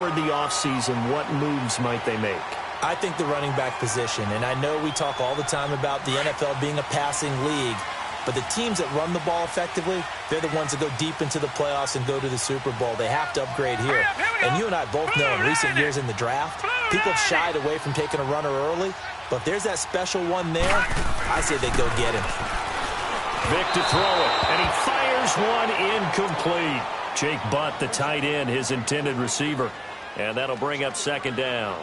For the offseason, what moves might they make? I think the running back position, and I know we talk all the time about the NFL being a passing league, but the teams that run the ball effectively, they're the ones that go deep into the playoffs and go to the Super Bowl. They have to upgrade here. And you and I both know in recent years in the draft, people have shied away from taking a runner early, but if there's that special one there, I say they go get him. Vic to throw it, and he fires one incomplete. Jake Butt, the tight end, his intended receiver. And that'll bring up second down.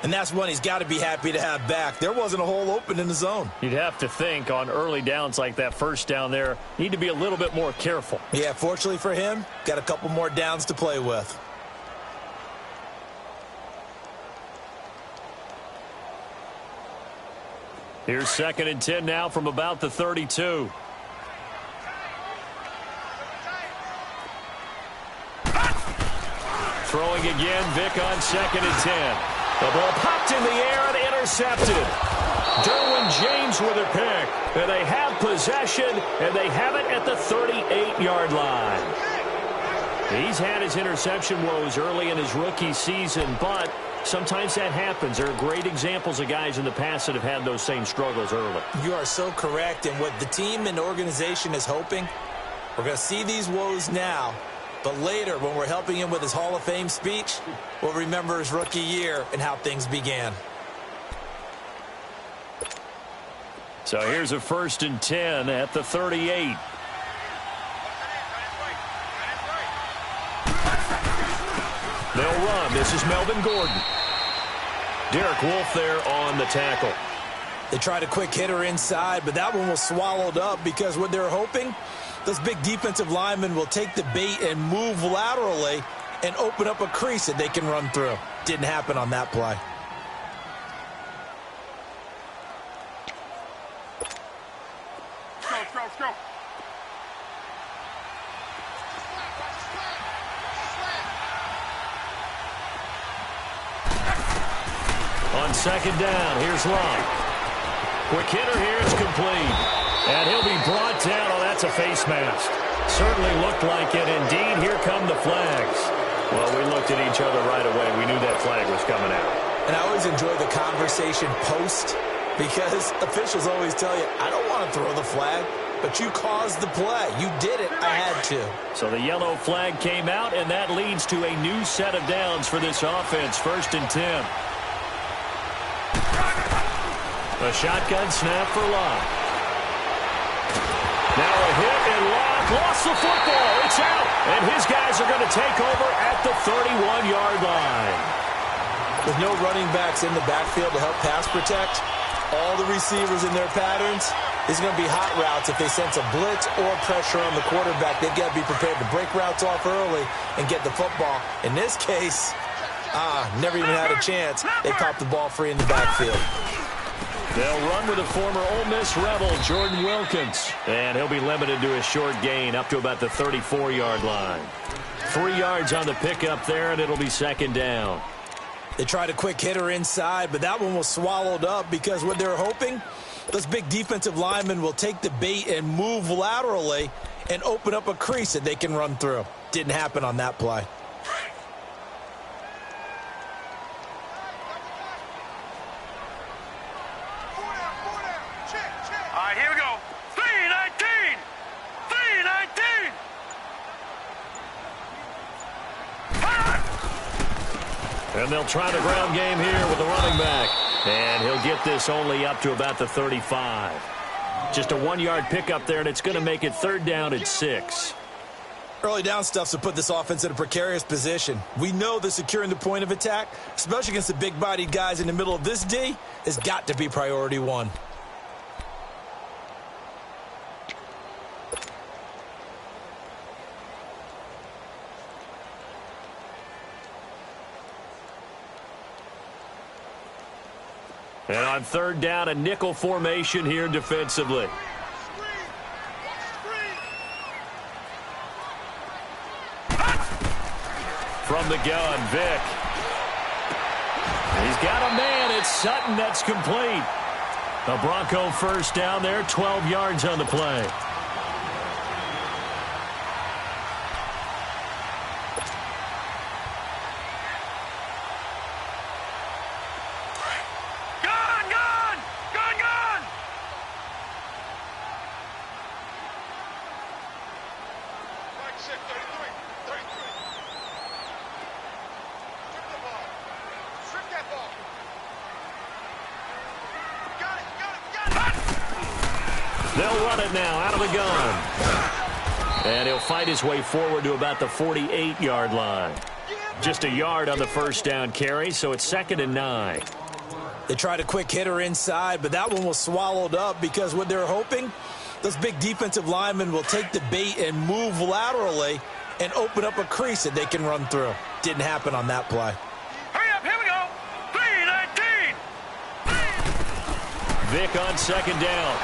And that's one he's got to be happy to have back. There wasn't a hole open in the zone. You'd have to think on early downs like that first down there, need to be a little bit more careful. Yeah, fortunately for him, got a couple more downs to play with. Here's 2nd and 10 now from about the 32. Throwing again, Vic on 2nd and 10. The ball popped in the air and intercepted. Derwin James with a pick. And they have possession, and they have it at the 38-yard line. He's had his interception woes early in his rookie season, but sometimes that happens. There are great examples of guys in the past that have had those same struggles early. You are so correct, and what the team and organization is hoping, we're going to see these woes now. But later, when we're helping him with his Hall of Fame speech, we'll remember his rookie year and how things began. So here's a 1st and 10 at the 38. They'll run. This is Melvin Gordon. Derek Wolfe there on the tackle. They tried a quick hitter inside, but that one was swallowed up because what they're hoping, those big defensive linemen will take the bait and move laterally and open up a crease that they can run through. Didn't happen on that play. Let's go. On 2nd down, here's Long. Quick hitter here, it's complete. And he'll be brought down. Oh, that's a face mask. Certainly looked like it. Indeed, here come the flags. Well, we looked at each other right away. We knew that flag was coming out. And I always enjoy the conversation post because officials always tell you, I don't want to throw the flag, but you caused the play. You did it. I had to. So the yellow flag came out, and that leads to a new set of downs for this offense. 1st and 10. A shotgun snap for Locke. Now a hit, and Locke lost the football. It's out, and his guys are going to take over at the 31-yard line. With no running backs in the backfield to help pass protect, all the receivers in their patterns, it's going to be hot routes. If they sense a blitz or pressure on the quarterback, they've got to be prepared to break routes off early and get the football. In this case, never even had a chance. They popped the ball free in the backfield. They'll run with a former Ole Miss Rebel, Jordan Wilkins. And he'll be limited to a short gain up to about the 34-yard line. 3 yards on the pickup there, and it'll be 2nd down. They tried a quick hitter inside, but that one was swallowed up because what they're hoping, those big defensive linemen will take the bait and move laterally and open up a crease that they can run through. Didn't happen on that play. Here we go. 3-19. 3-19. And they'll try the ground game here with the running back. And he'll get this only up to about the 35. Just a 1-yard pickup there, and it's going to make it 3rd down at 6. Early down stuff's to put this offense in a precarious position. We know that securing the point of attack, especially against the big-bodied guys in the middle of this D, has got to be priority 1. And on 3rd down, a nickel formation here defensively. From the gun, Vic. He's got a man. It's Sutton. That's complete. A Bronco 1st down there, 12 yards on the play. They'll run it now out of the gun. And he'll fight his way forward to about the 48-yard line. Just a yard on the first down carry, so it's 2nd and 9. They tried a quick hitter inside, but that one was swallowed up because what they're hoping, those big defensive linemen will take the bait and move laterally and open up a crease that they can run through. Didn't happen on that play. Hurry up, here we go. 3-19. Vick on 2nd down.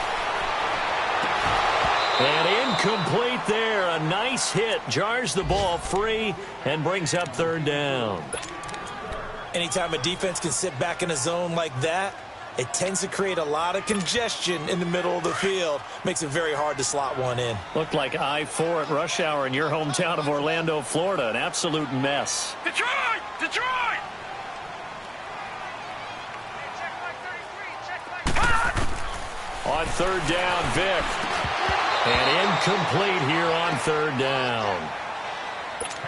And incomplete there. A nice hit. Jars the ball free and brings up 3rd down. Anytime a defense can sit back in a zone like that, it tends to create a lot of congestion in the middle of the field. Makes it very hard to slot one in. Looked like I-4 at rush hour in your hometown of Orlando, Florida. An absolute mess. Detroit! Detroit! On 3rd down, Vick. And incomplete here on 3rd down.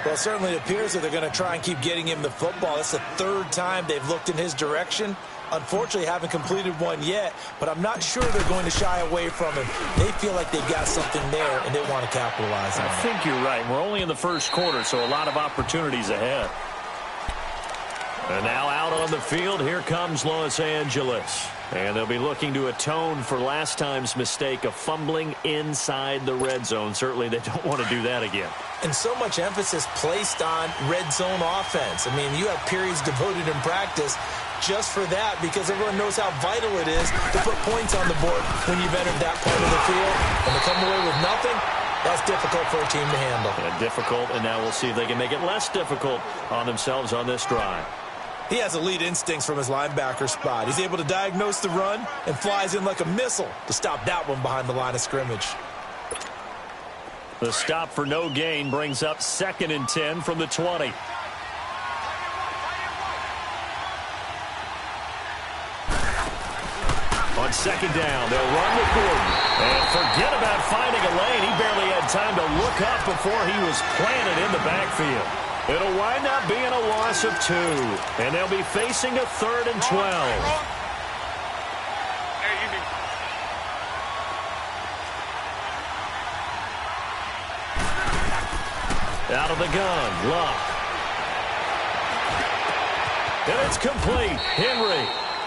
Well, it certainly appears that they're going to try and keep getting him the football. That's the 3rd time they've looked in his direction. Unfortunately, haven't completed one yet, but I'm not sure they're going to shy away from him. They feel like they've got something there, and they want to capitalize on it. I think you're right. We're only in the 1st quarter, so a lot of opportunities ahead. And now out on the field, here comes Los Angeles. And they'll be looking to atone for last time's mistake of fumbling inside the red zone. Certainly they don't want to do that again. And so much emphasis placed on red zone offense. I mean, you have periods devoted in practice just for that because everyone knows how vital it is to put points on the board when you've entered that part of the field. And to come away with nothing, that's difficult for a team to handle. And difficult, and now we'll see if they can make it less difficult on themselves on this drive. He has elite instincts from his linebacker spot. He's able to diagnose the run and flies in like a missile to stop that one behind the line of scrimmage. The stop for no gain brings up 2nd and 10 from the 20. On 2nd down, they'll run with Gordon. And forget about finding a lane. He barely had time to look up before he was planted in the backfield. It'll wind up being a loss of 2. And they'll be facing a 3rd and 12. Out of the gun, Luck. And it's complete. Henry.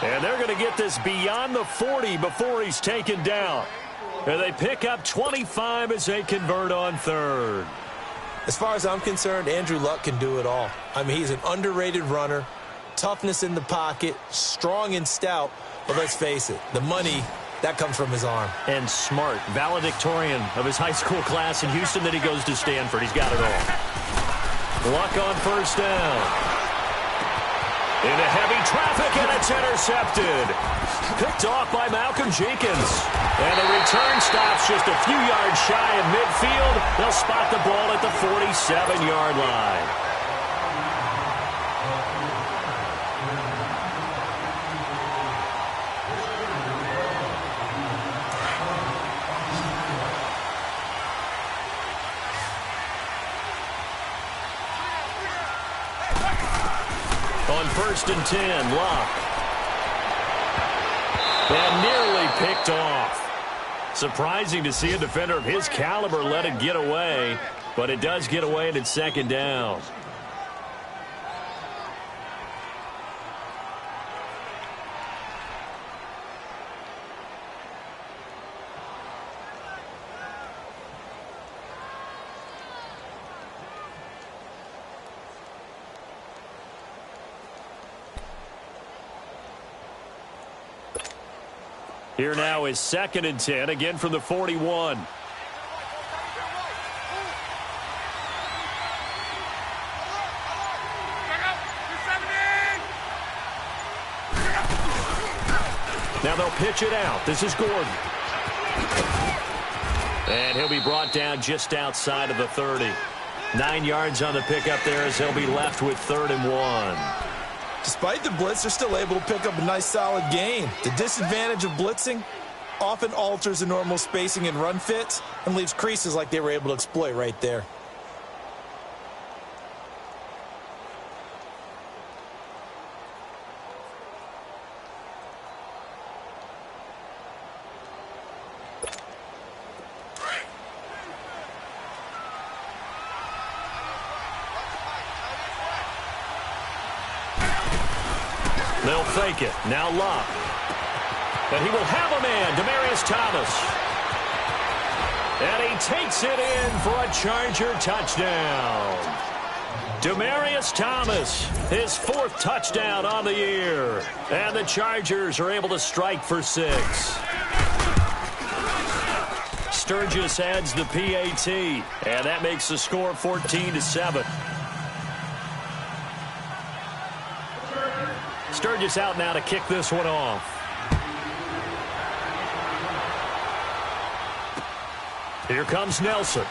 And they're going to get this beyond the 40 before he's taken down. And they pick up 25 as they convert on 3rd. As far as I'm concerned, Andrew Luck can do it all. I mean, he's an underrated runner, toughness in the pocket, strong and stout. But let's face it, the money, that comes from his arm. And smart, valedictorian of his high school class in Houston, then he goes to Stanford. He's got it all. Luck on 1st down. Into heavy traffic, and it's intercepted. Picked off by Malcolm Jenkins. And the return stops just a few yards shy of midfield. They'll spot the ball at the 47-yard line. On 1st and 10, Luck. And nearly picked off. Surprising to see a defender of his caliber let it get away, but it does get away and it's 2nd down. Here now is 2nd and 10, again from the 41. Now they'll pitch it out. This is Gordon. And he'll be brought down just outside of the 30. 9 yards on the pickup there as they'll be left with 3rd and 1. Despite the blitz, they're still able to pick up a nice solid gain. The disadvantage of blitzing often alters the normal spacing and run fits and leaves creases like they were able to exploit right there. They'll fake it. Now Love. And he will have a man, Demaryius Thomas. And he takes it in for a Charger touchdown. Demaryius Thomas, his 4th touchdown on the year. And the Chargers are able to strike for 6. Sturgis adds the PAT, and that makes the score 14-7. Sturgis out now to kick this one off. Here comes Nelson.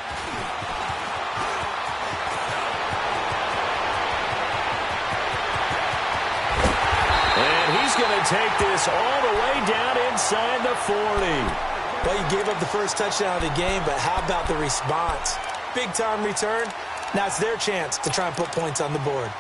And he's going to take this all the way down inside the 40. Well, you gave up the first touchdown of the game, but how about the response? Big-time return. Now it's their chance to try and put points on the board.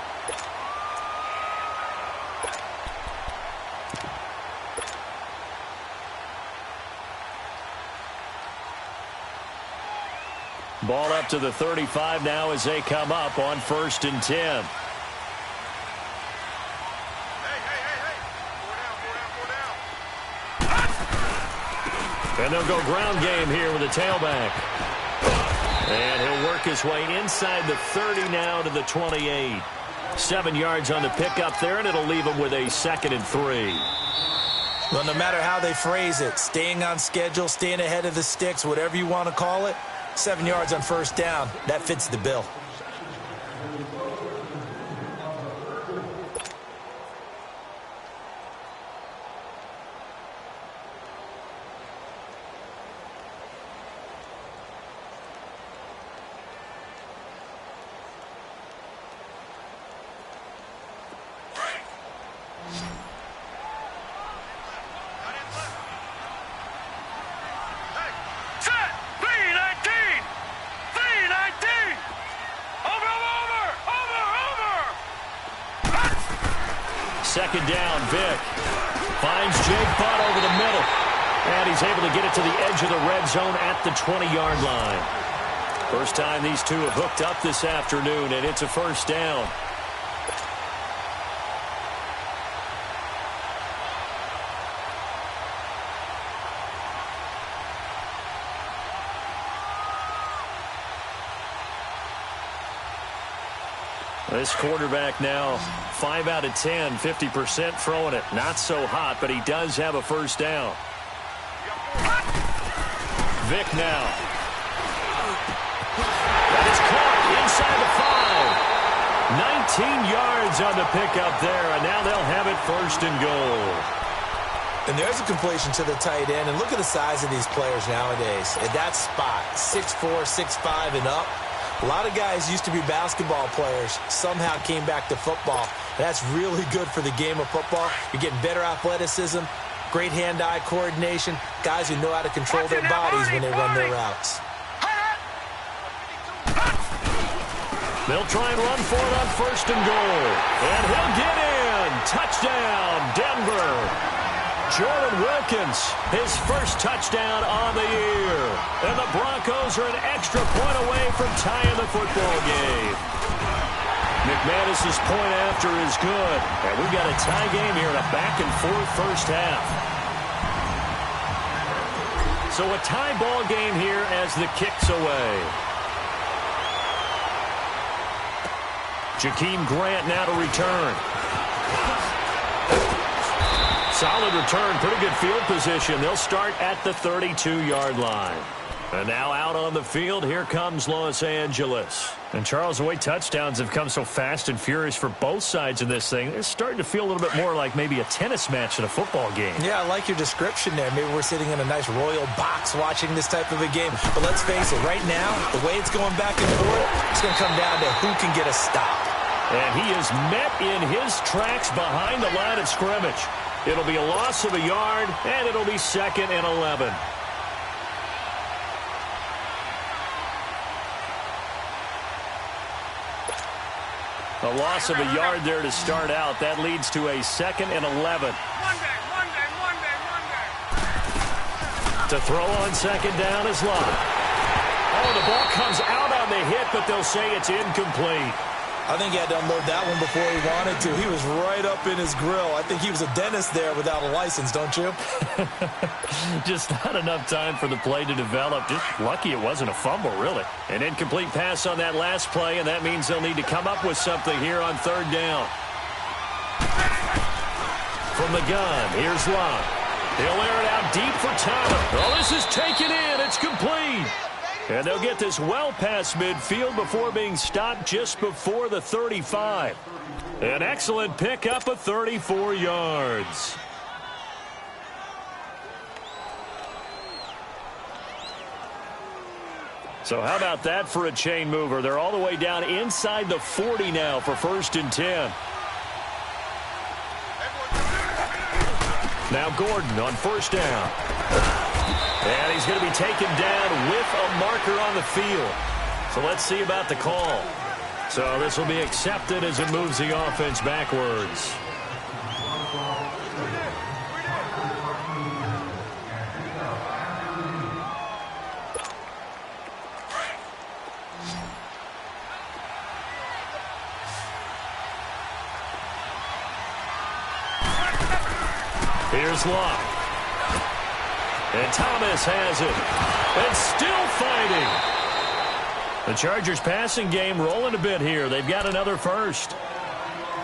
Ball up to the 35 now as they come up on 1st and 10. And they'll go ground game here with a tailback. And he'll work his way inside the 30 now to the 28. 7 yards on the pickup there, and it'll leave him with a 2nd and 3. Well, no matter how they phrase it, staying on schedule, staying ahead of the sticks, whatever you want to call it, 7 yards on 1st down, that fits the bill. Second down, Vick finds Jake Butt over the middle. And he's able to get it to the edge of the red zone at the 20-yard line. First time these two have hooked up this afternoon, and it's a 1st down. This quarterback now 5 out of 10, 50% throwing it. Not so hot, but he does have a 1st down. Vick now. That is caught inside the 5. 19 yards on the pickup there, and now they'll have it 1st and goal. And there's a completion to the tight end. And look at the size of these players nowadays. At that spot, 6'4", 6'5", and up. A lot of guys used to be basketball players, somehow came back to football. That's really good for the game of football. You're getting better athleticism, great hand-eye coordination, guys who know how to control their bodies when they run their routes. They'll try and run for it on 1st and goal. And he'll get in. Touchdown, Denver. Jordan Wilkins, his 1st touchdown on the year. And the Broncos are an extra point away from tying the football game. McManus's point after is good. And we've got a tie game here in a back-and-forth 1st half. So a tie ball game here as the kick's away. Jakeem Grant now to return. Solid return, pretty good field position. They'll start at the 32-yard line. And now out on the field, here comes Los Angeles. And Charles, the way touchdowns have come so fast and furious for both sides in this thing, it's starting to feel a little bit more like maybe a tennis match in a football game. Yeah, I like your description there. Maybe we're sitting in a nice royal box watching this type of a game. But let's face it, right now, the way it's going back and forth, it's going to come down to who can get a stop. And he is met in his tracks behind the line of scrimmage. It'll be a loss of a yard, and it'll be 2nd and 11. A loss of a yard there to start out. That leads to a 2nd and 11. To throw on 2nd down is Love. Oh, the ball comes out on the hit, but they'll say it's incomplete. I think he had to unload that one before he wanted to. He was right up in his grill. I think he was a dentist there without a license, don't you? Just not enough time for the play to develop. Just lucky it wasn't a fumble, really. An incomplete pass on that last play, and that means they'll need to come up with something here on third down. From the gun, here's Locke. He'll air it out deep for Thomas. Oh, this is taken in. It's complete. And they'll get this well past midfield before being stopped just before the 35. An excellent pickup of 34 yards. So how about that for a chain mover? They're all the way down inside the 40 now for 1st and 10. Now Gordon on 1st down. And he's going to be taken down with a marker on the field. So let's see about the call. So this will be accepted as it moves the offense backwards. Here's Locke. And Thomas has it. And still fighting. The Chargers passing game rolling a bit here. They've got another first.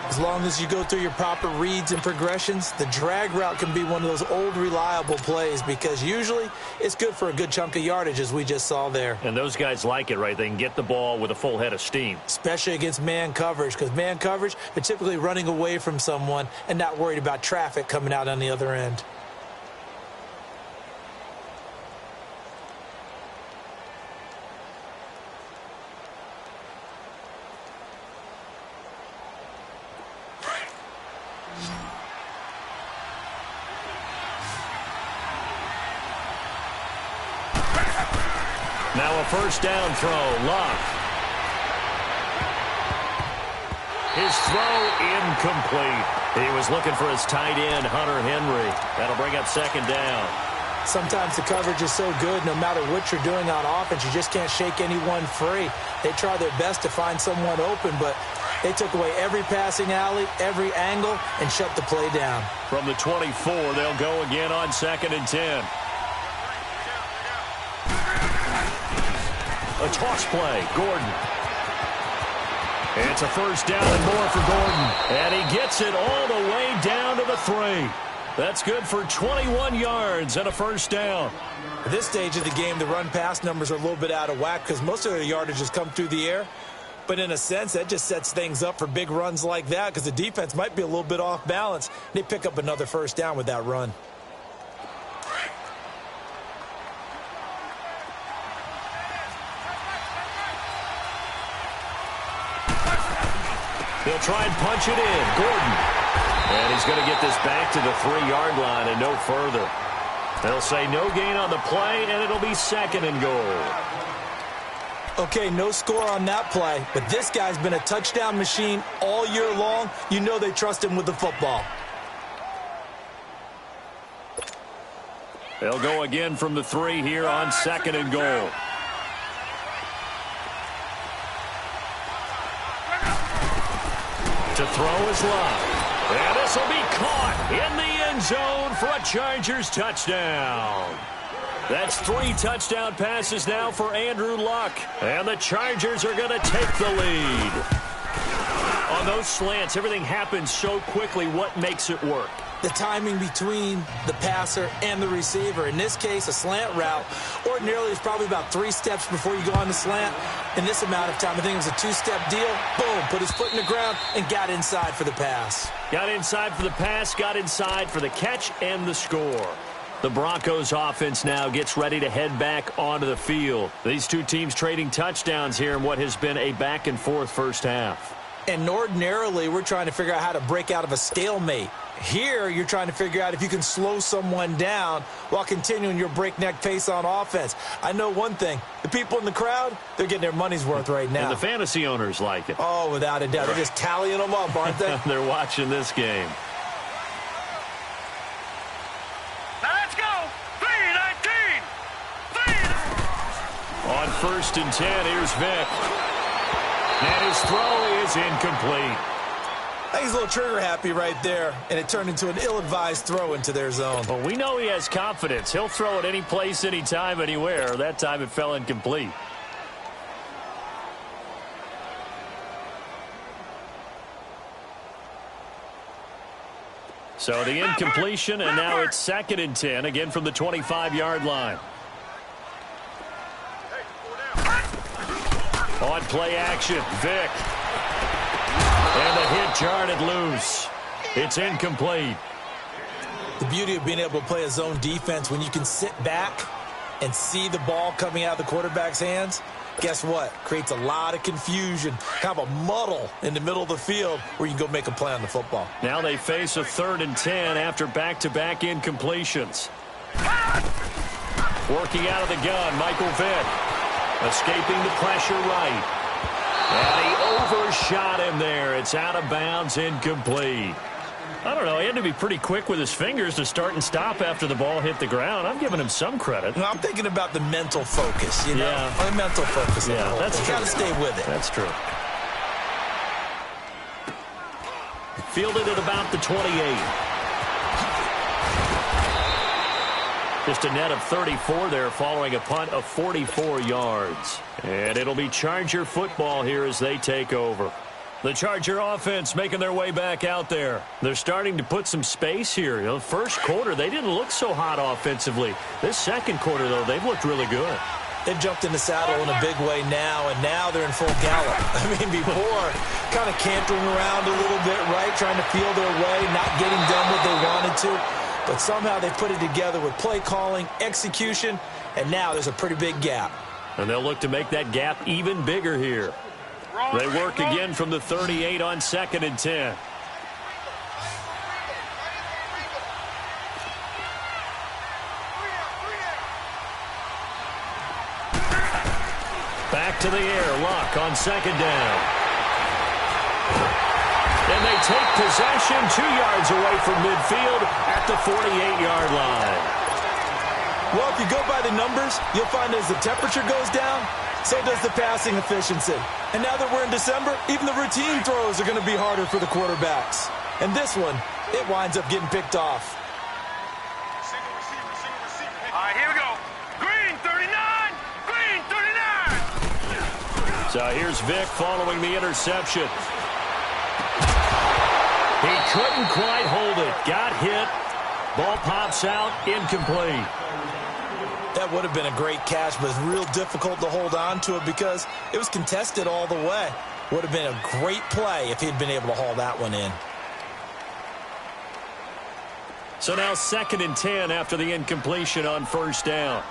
As long as you go through your proper reads and progressions, the drag route can be one of those old reliable plays because usually it's good for a good chunk of yardage as we just saw there. And those guys like it, right? They can get the ball with a full head of steam. Especially against man coverage because man coverage, they're typically running away from someone and not worried about traffic coming out on the other end. Now a first down throw. Locke. His throw incomplete. He was looking for his tight end, Hunter Henry. That'll bring up 2nd down. Sometimes the coverage is so good, no matter what you're doing on offense, you just can't shake anyone free. They try their best to find someone open, but they took away every passing alley, every angle, and shut the play down. From the 24, they'll go again on 2nd and 10. A toss play, Gordon. It's a first down and more for Gordon. And he gets it all the way down to the 3. That's good for 21 yards and a first down. At this stage of the game, the run-pass numbers are a little bit out of whack because most of their yardage has come through the air. But in a sense, that just sets things up for big runs like that because the defense might be a little bit off balance. They pick up another first down with that run. They'll try and punch it in. Gordon. And he's going to get this back to the 3-yard line and no further. They'll say no gain on the play, and it'll be 2nd and goal. Okay, no score on that play, but this guy's been a touchdown machine all year long. You know they trust him with the football. They'll go again from the 3 here on 2nd and goal. To throw is Locke. And this will be caught in the end zone for a Chargers touchdown. That's 3 touchdown passes now for Andrew Luck. And the Chargers are going to take the lead. On those slants, everything happens so quickly. What makes it work? The timing between the passer and the receiver. In this case, a slant route ordinarily is probably about 3 steps before you go on the slant. In this amount of time, I think it was a 2-step deal. Boom, put his foot in the ground and got inside for the pass. Got inside for the pass, got inside for the catch and the score. The Broncos offense now gets ready to head back onto the field. These two teams trading touchdowns here in what has been a back-and-forth first half. And ordinarily, we're trying to figure out how to break out of a stalemate. Here, you're trying to figure out if you can slow someone down while continuing your breakneck pace on offense. I know one thing. The people in the crowd, they're getting their money's worth right now. And the fantasy owners like it. Oh, without a doubt. They're just tallying them up, aren't they? They're watching this game. Now let's go. 3-19. On 1st and 10, here's Vick. And his throw is incomplete. I think he's a little trigger happy right there, and it turned into an ill-advised throw into their zone. Well, we know he has confidence. He'll throw it any place, anytime, anywhere. That time it fell incomplete. So the incompletion, and now it's 2nd and 10, again from the 25-yard line. On play action, Vick. And the hit jarred it loose. It's incomplete. The beauty of being able to play a zone defense when you can sit back and see the ball coming out of the quarterback's hands, guess what? Creates a lot of confusion, kind of a muddle in the middle of the field where you can go make a play on the football. Now they face a 3rd and 10 after back-to-back incompletions. Working out of the gun, Michael Vick. Escaping the pressure right. And he overshot him there. It's out of bounds, incomplete. I don't know. He had to be pretty quick with his fingers to start and stop after the ball hit the ground. I'm giving him some credit. Well, I'm thinking about the mental focus, you know? Yeah. The mental focus. Yeah, that's true. You got to stay with it. That's true. Fielded at about the 28. Just a net of 34 there following a punt of 44 yards. And it'll be Charger football here as they take over. The Charger offense making their way back out there. They're starting to put some space here. You know, first quarter, they didn't look so hot offensively. This second quarter, though, they've looked really good. They've jumped in the saddle in a big way now, and now they're in full gallop. I mean, before, kind of cantering around a little bit, right, trying to feel their way, not getting done what they wanted to. But somehow they put it together with play calling, execution, and now there's a pretty big gap. And they'll look to make that gap even bigger here. They work again from the 38 on 2nd and 10. Back to the air, Luck on 2nd down. And they take possession 2 yards away from midfield at the 48-yard line. Well, if you go by the numbers, you'll find as the temperature goes down, so does the passing efficiency. And now that we're in December, even the routine throws are going to be harder for the quarterbacks. And this one, it winds up getting picked off. All right, here we go. Green 39! Green 39! So here's Vick following the interception. He couldn't quite hold it. Got hit. Ball pops out. Incomplete. That would have been a great catch, but it's real difficult to hold on to it because it was contested all the way. Would have been a great play if he'd been able to haul that one in. So now 2nd and 10 after the incompletion on 1st down.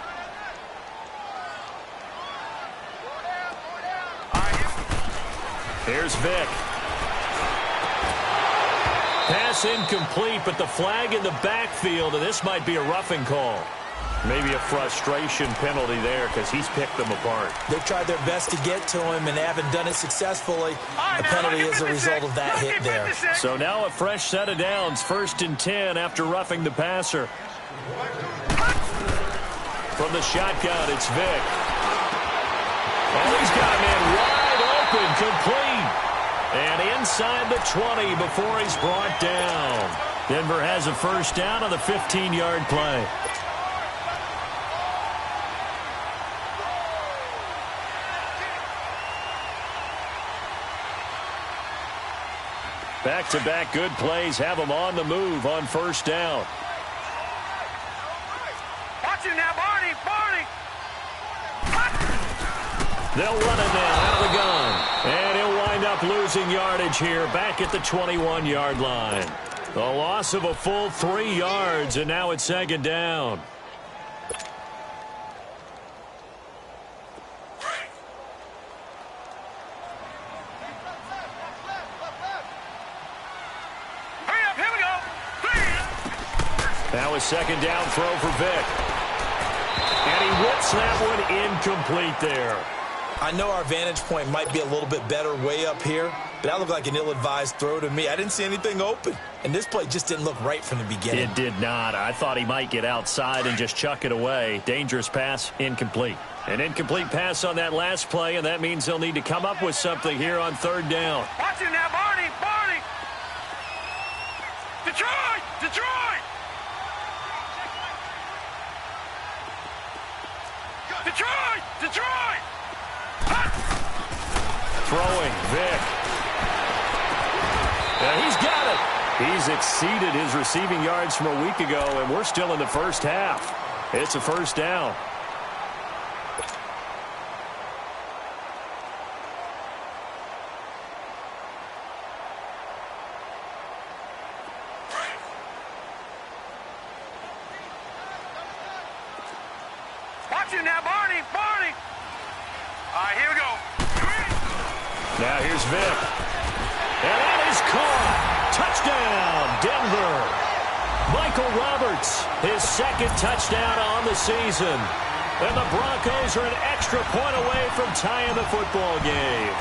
Here's Vick. Pass incomplete, but the flag in the backfield, and this might be a roughing call. Maybe a frustration penalty there because he's picked them apart. They've tried their best to get to him and haven't done it successfully. A penalty as a result of that hit there. So now a fresh set of downs, 1st and 10 after roughing the passer. From the shotgun, it's Vick. Oh, he's got a man wide open, complete. And inside the 20 before he's brought down. Denver has a 1st down on the 15-yard play. Back-to-back good plays have them on the move on 1st down. Watch it now, Barney! Barney! They'll run it now out of the gun. And he'll wind up losing yardage here back at the 21-yard line. The loss of a full 3 yards, and now it's 2nd down. Hurry up, here we go! Now a 2nd down throw for Vick. And he whips that one incomplete there. I know our vantage point might be a little bit better way up here, but that looked like an ill-advised throw to me. I didn't see anything open, and this play just didn't look right from the beginning. It did not. I thought he might get outside and just chuck it away. Dangerous pass, incomplete. An incomplete pass on that last play, and that means they'll need to come up with something here on third down. Watch it now, Barney! Barney! Detroit! Detroit! Detroit! Detroit! Throwing, Vic. And he's got it. He's exceeded his receiving yards from a week ago, and we're still in the first half. It's a first down. Watch it now, Barney! Barney! All right, here we go. Now here's Vic. And that is caught. Touchdown, Denver. Michael Roberts, his second touchdown on the season. And the Broncos are an extra point away from tying the football game.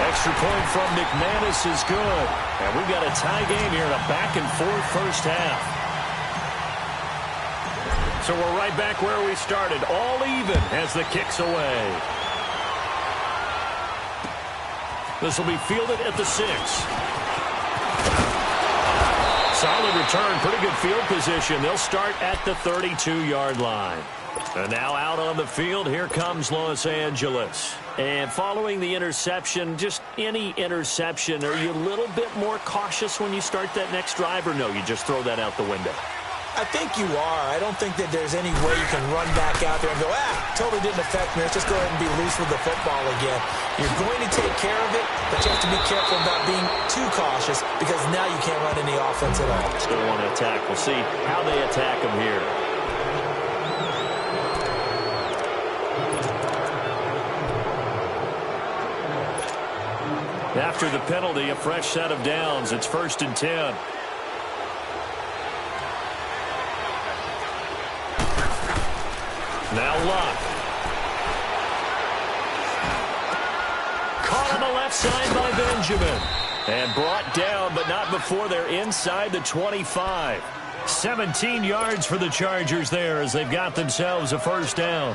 Extra point from McManus is good. And we've got a tie game here in a back-and-forth first half. So we're right back where we started, all even as the kick's away. This will be fielded at the 6. Solid return, pretty good field position. They'll start at the 32-yard line. And now out on the field, here comes Los Angeles. And following the interception, just any interception, are you a little bit more cautious when you start that next drive, or no, you just throw that out the window? I think you are. I don't think that there's any way you can run back out there and go, totally didn't affect me. Let's just go ahead and be loose with the football again. You're going to take care of it, but you have to be careful about being too cautious because now you can't run any offense at all. Still want to attack. We'll see how they attack them here. After the penalty, a fresh set of downs. It's 1st and 10. Now Luck. Caught on the left side by Benjamin. And brought down, but not before they're inside the 25. 17 yards for the Chargers there as they've got themselves a first down.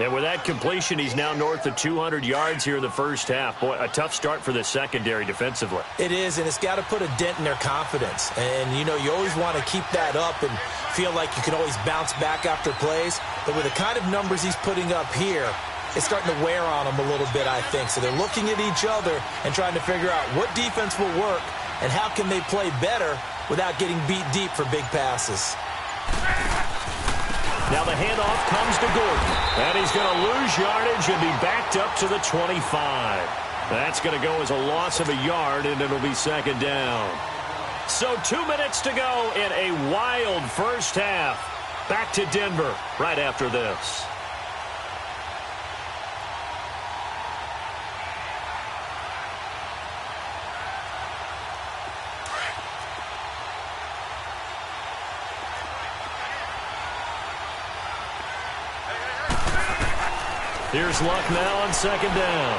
And with that completion, he's now north of 200 yards here in the first half. Boy, a tough start for the secondary defensively. It is, and it's got to put a dent in their confidence. And, you know, you always want to keep that up and feel like you can always bounce back after plays. But with the kind of numbers he's putting up here, it's starting to wear on them a little bit, I think. So they're looking at each other and trying to figure out what defense will work and how can they play better without getting beat deep for big passes. Now the handoff comes to Gordon. And he's going to lose yardage and be backed up to the 25. That's going to go as a loss of a yard, and it'll be second down. So 2 minutes to go in a wild first half. Back to Denver right after this. Here's Luck now on second down.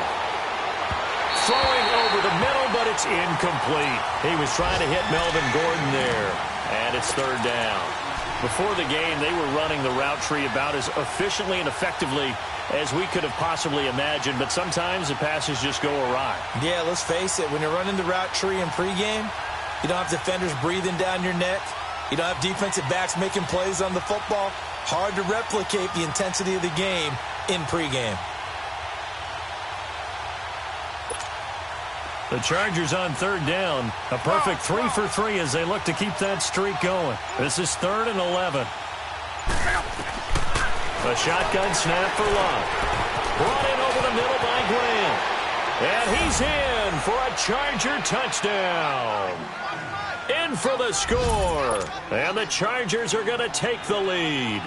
Throwing over the middle, but it's incomplete. He was trying to hit Melvin Gordon there, and it's third down. Before the game, they were running the route tree about as efficiently and effectively as we could have possibly imagined, but sometimes the passes just go awry. Yeah, let's face it. When you're running the route tree in pregame, you don't have defenders breathing down your neck. You don't have defensive backs making plays on the football. Hard to replicate the intensity of the game in pregame. The Chargers on third down. A perfect 3 for 3 as they look to keep that streak going. This is 3rd and 11. A shotgun snap for Luck. Brought in over the middle by Grant. And he's in for a Charger touchdown. In for the score. And the Chargers are going to take the lead.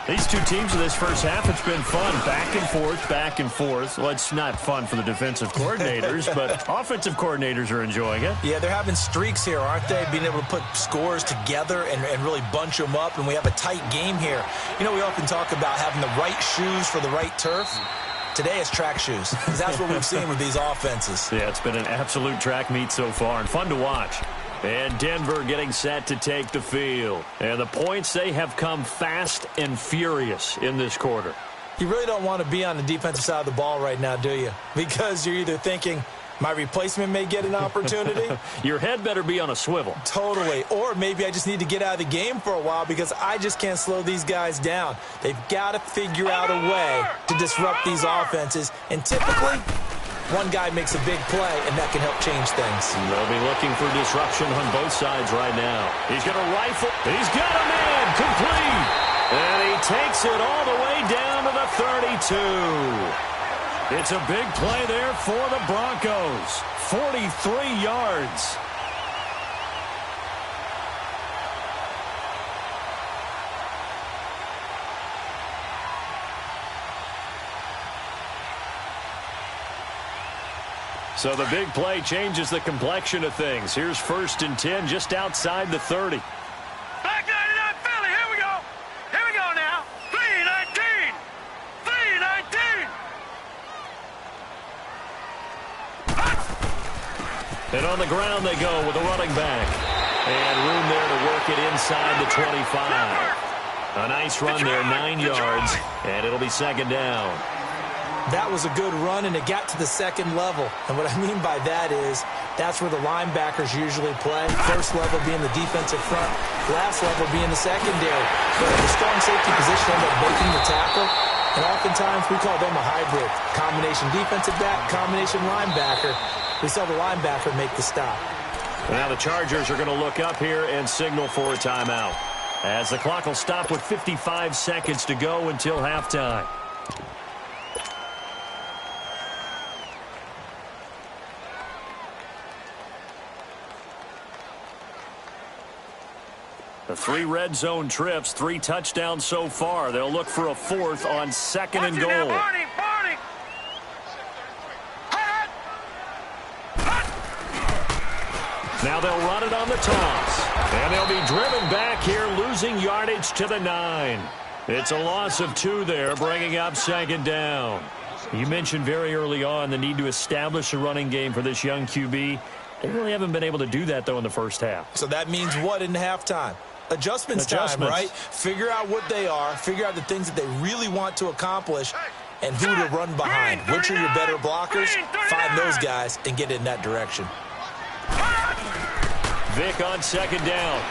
These two teams in this first half, it's been fun. Back and forth, back and forth. Well, it's not fun for the defensive coordinators, but offensive coordinators are enjoying it. Yeah, they're having streaks here, aren't they? Being able to put scores together and really bunch them up, and we have a tight game here. You know, we often talk about having the right shoes for the right turf. Today it's track shoes, because that's what we've seen with these offenses. Yeah, it's been an absolute track meet so far, and fun to watch. And Denver getting set to take the field. And the points, they have come fast and furious in this quarter. You really don't want to be on the defensive side of the ball right now, do you? Because you're either thinking, my replacement may get an opportunity. Your head better be on a swivel. Totally. Or maybe I just need to get out of the game for a while because I just can't slow these guys down. They've got to figure out a way to disrupt these offenses. And typically, one guy makes a big play, and that can help change things. They'll be looking for disruption on both sides right now. He's going to rifle. He's got a man complete. And he takes it all the way down to the 32. It's a big play there for the Broncos. 43 yards. So the big play changes the complexion of things. Here's 1st and 10 just outside the 30. Back 99 Philly, here we go. Here we go now. 3-19. 3-19. And on the ground they go with a running back. And room there to work it inside the 25. A nice run there, 9 yards. And it'll be 2nd down. That was a good run, and it got to the 2nd level. And what I mean by that is that's where the linebackers usually play. First level being the defensive front, last level being the secondary. But the strong safety position ended up making the tackle, and oftentimes we call them a hybrid. Combination defensive back, combination linebacker. We saw the linebacker make the stop. Now the Chargers are going to look up here and signal for a timeout, as the clock will stop with 55 seconds to go until halftime. The 3 red zone trips, 3 touchdowns so far. They'll look for a 4th on 2nd and goal. Now they'll run it on the toss. And they'll be driven back here, losing yardage to the 9. It's a loss of 2 there, bringing up 2nd down. You mentioned very early on the need to establish a running game for this young QB. They really haven't been able to do that, though, in the first half. So that means what in halftime? Adjustments time, right? Figure out what they are, figure out the things that they really want to accomplish, and who to run behind. Which are your better blockers? Find those guys and get in that direction. Vick on 2nd down.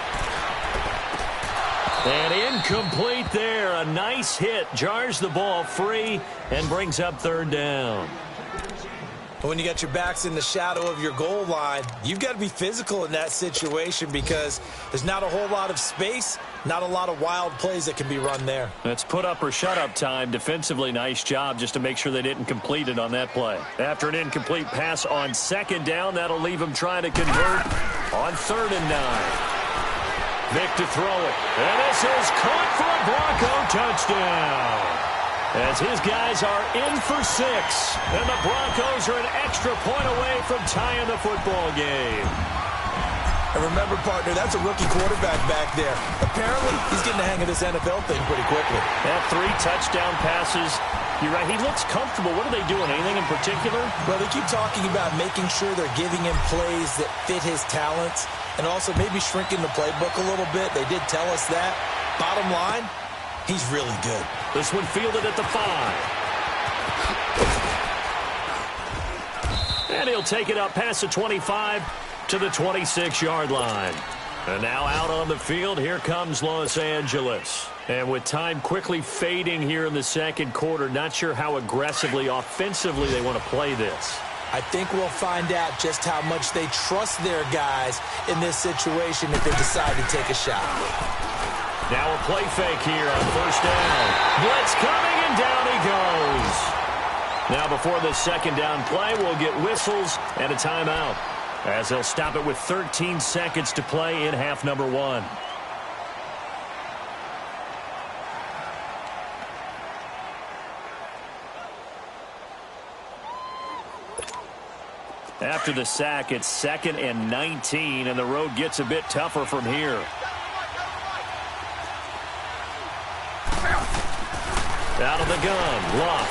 And incomplete there. A nice hit. Jars the ball free and brings up 3rd down. When you got your backs in the shadow of your goal line, you've got to be physical in that situation because there's not a whole lot of space, not a lot of wild plays that can be run there. That's put up or shut up time. Defensively, nice job just to make sure they didn't complete it on that play. After an incomplete pass on 2nd down, that'll leave them trying to convert on 3rd and 9. Vick to throw it. And this is caught for a Bronco touchdown. As his guys are in for 6. And the Broncos are an extra point away from tying the football game. And remember, partner, that's a rookie quarterback back there. Apparently, he's getting the hang of this NFL thing pretty quickly. That 3 touchdown passes. You're right. He looks comfortable. What are they doing? Anything in particular? Well, they keep talking about making sure they're giving him plays that fit his talents and also maybe shrinking the playbook a little bit. They did tell us that. Bottom line, he's really good. This one fielded at the 5. And he'll take it up past the 25 to the 26-yard line. And now out on the field, here comes Los Angeles. And with time quickly fading here in the 2nd quarter, not sure how aggressively, offensively they want to play this. I think we'll find out just how much they trust their guys in this situation if they decide to take a shot. Now a play fake here on 1st down. Blitz coming, and down he goes. Now before the 2nd down play, we'll get whistles and a timeout, as they'll stop it with 13 seconds to play in half number 1. After the sack, it's 2nd and 19, and the road gets a bit tougher from here. Out of the gun, Luck.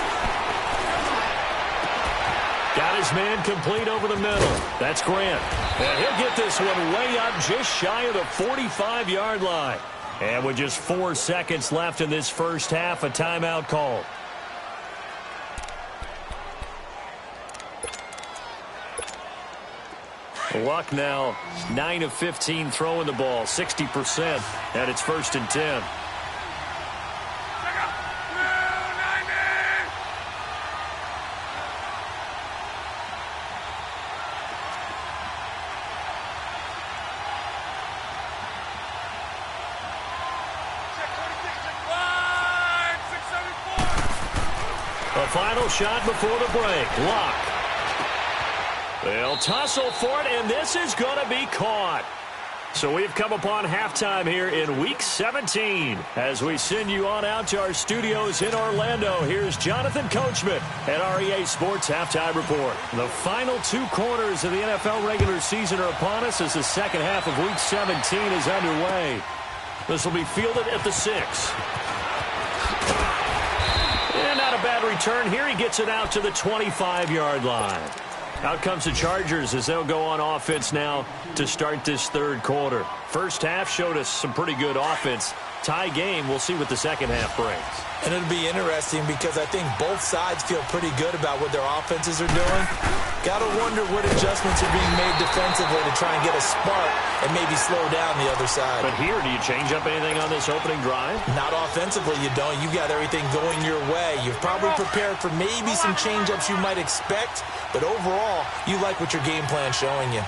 Got his man complete over the middle. That's Grant. And he'll get this one way up just shy of the 45-yard line. And with just 4 seconds left in this first half, a timeout call. Luck now 9 of 15 throwing the ball, 60%, and it's 1st and 10. A final shot before the break. Luck. They'll tussle for it, and this is going to be caught. So we've come upon halftime here in Week 17. As we send you on out to our studios in Orlando, here's Jonathan Coachman at REA Sports Halftime Report. The final 2 quarters of the NFL regular season are upon us as the second half of Week 17 is underway. This will be fielded at the 6. And not a bad return here. He gets it out to the 25-yard line. Out comes the Chargers as they'll go on offense now to start this third quarter. First half showed us some pretty good offense. Tie game. We'll see what the second half brings. And it'll be interesting because I think both sides feel pretty good about what their offenses are doing. Got to wonder what adjustments are being made defensively to try and get a spark and maybe slow down the other side. But here, do you change up anything on this opening drive? Not offensively, you don't. You got everything going your way. You've probably prepared for maybe some change-ups you might expect, but overall, you like what your game plan's showing you.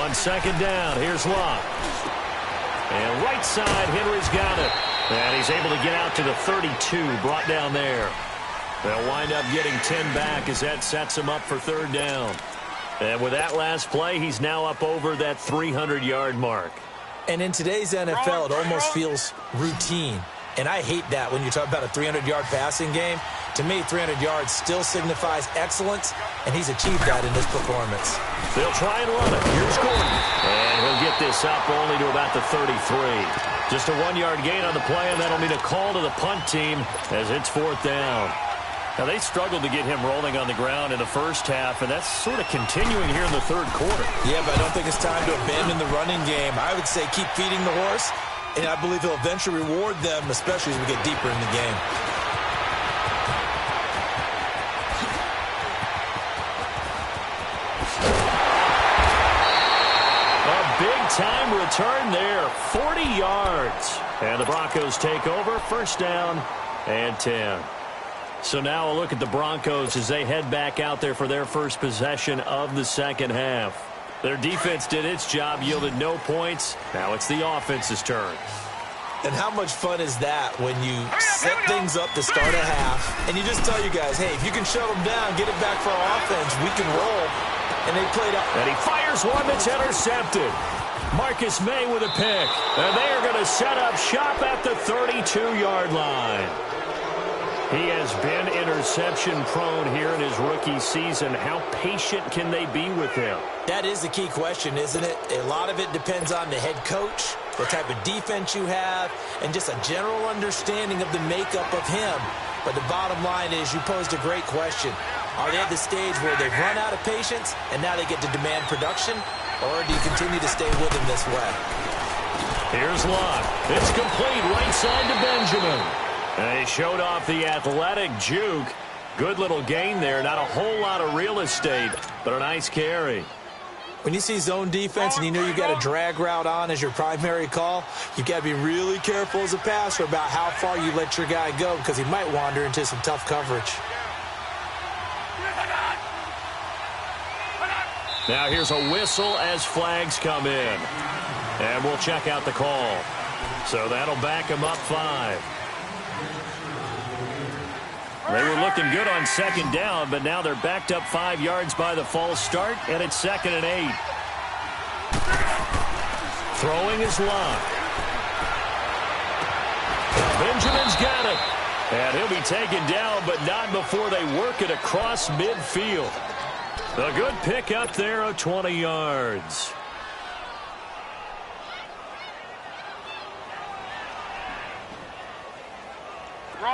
On second down, here's Locke. And right side, Henry's got it. And he's able to get out to the 32, brought down there. They'll wind up getting 10 back as that sets him up for third down. And with that last play, he's now up over that 300-yard mark. And in today's NFL, it almost feels routine. And I hate that when you talk about a 300-yard passing game. To me, 300 yards still signifies excellence, and he's achieved that in this performance. They'll try and run it. Here's Gordon. And he'll get this up only to about the 33. Just a 1-yard gain on the play, and that'll mean a call to the punt team as it's 4th down. Now, they struggled to get him rolling on the ground in the first half, and that's sort of continuing here in the third quarter. Yeah, but I don't think it's time to abandon the running game. I would say keep feeding the horse, and I believe he'll eventually reward them, especially as we get deeper in the game. Big-time return there, 40 yards. And the Broncos take over, 1st down and 10. So now a look at the Broncos as they head back out there for their first possession of the second half. Their defense did its job, yielded no points. Now it's the offense's turn. And how much fun is that when you set things up to start a half, and you just tell you guys, hey, if you can shut them down, get it back for our offense, we can roll. And they played out. And he fires one that's intercepted. Marcus May with a pick. And they are going to set up shop at the 32-yard line. He has been interception-prone here in his rookie season. How patient can they be with him? That is the key question, isn't it? A lot of it depends on the head coach, the type of defense you have, and just a general understanding of the makeup of him. But the bottom line is you posed a great question. Are they at the stage where they've run out of patience and now they get to demand production? Or do you continue to stay with him this way? Here's Locke. It's complete right side to Benjamin. And he showed off the athletic juke. Good little gain there. Not a whole lot of real estate, but a nice carry. When you see zone defense and you know you've got a drag route on as your primary call, you've got to be really careful as a passer about how far you let your guy go because he might wander into some tough coverage. Now here's a whistle as flags come in. And we'll check out the call. So that'll back him up 5. They were looking good on second down, but now they're backed up 5 yards by the false start, and it's 2nd and 8. Throwing is Locke. Benjamin's got it. And he'll be taken down, but not before they work it across midfield. A good pick up there of 20 yards.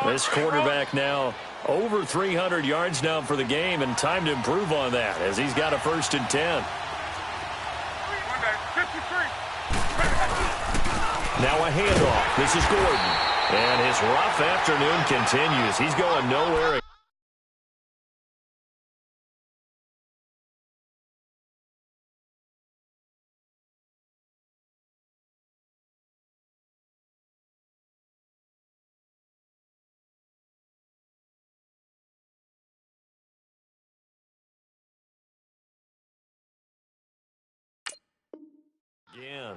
This quarterback now over 300 yards now for the game, and time to improve on that as he's got a 1st and 10. Now a handoff. This is Gordon. And his rough afternoon continues. He's going nowhere. Again.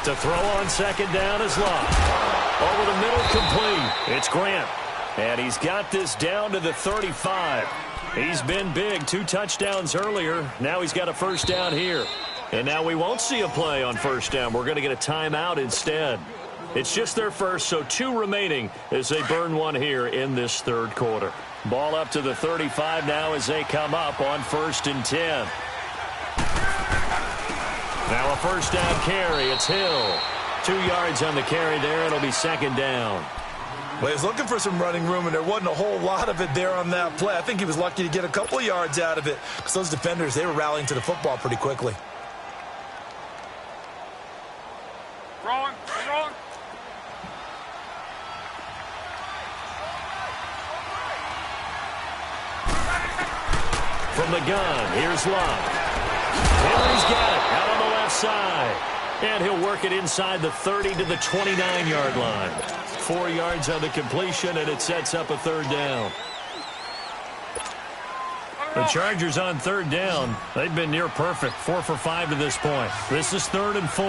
To throw on 2nd down is Love. Over the middle, complete. It's Grant. And he's got this down to the 35. He's been big. 2 touchdowns earlier. Now he's got a 1st down here. And now we won't see a play on 1st down. We're going to get a timeout instead. It's just their first, so 2 remaining as they burn one here in this 3rd quarter. Ball up to the 35 now as they come up on 1st and 10. Now a 1st down carry. It's Hill. 2 yards on the carry there. It'll be 2nd down. Well, he was looking for some running room, and there wasn't a whole lot of it there on that play. I think he was lucky to get a couple of yards out of it because those defenders, they were rallying to the football pretty quickly. Rolling. From the gun, here's Love. Henry's got it out on the left side. And he'll work it inside the 30 to the 29-yard line. 4 yards on the completion, and it sets up a 3rd down. The Chargers on 3rd down. They've been near perfect. 4 for 5 to this point. This is 3rd and 4.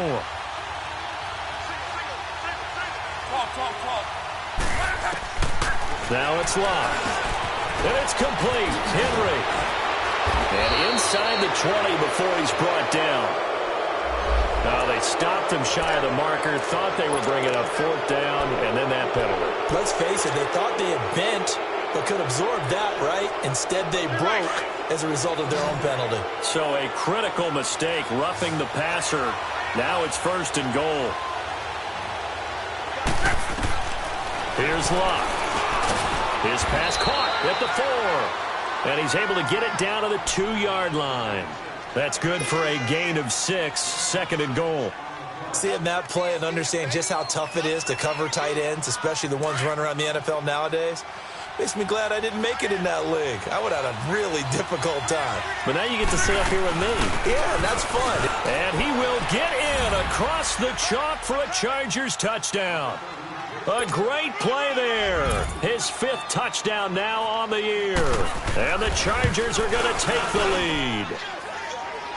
Now it's Love. And it's complete. Henry. And inside the 20 before he's brought down. Now they stopped him shy of the marker, thought they were bringing up 4th down, and then that penalty. Let's face it, they thought they had bent, but could absorb that, right? Instead, they broke as a result of their own penalty. So a critical mistake, roughing the passer. Now it's 1st and goal. Here's Love. His pass caught at the 4. And he's able to get it down to the 2-yard line. That's good for a gain of 6, 2nd and goal. Seeing that play and understand just how tough it is to cover tight ends, especially the ones running around the NFL nowadays, makes me glad I didn't make it in that league. I would have had a really difficult time. But now you get to sit up here with me. Yeah, that's fun. And he will get in across the chalk for a Chargers touchdown. A great play there. His 5th touchdown now on the year. And the Chargers are going to take the lead.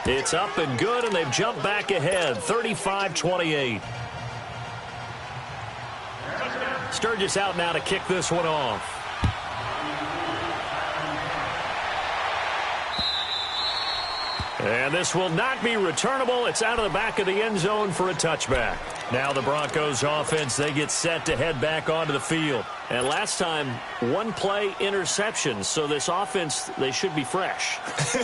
It's up and good, and they've jumped back ahead, 35-28. Sturgis out now to kick this one off. And this will not be returnable. It's out of the back of the end zone for a touchback. Now the Broncos offense, they get set to head back onto the field. And last time, 1 play interception. So this offense, they should be fresh.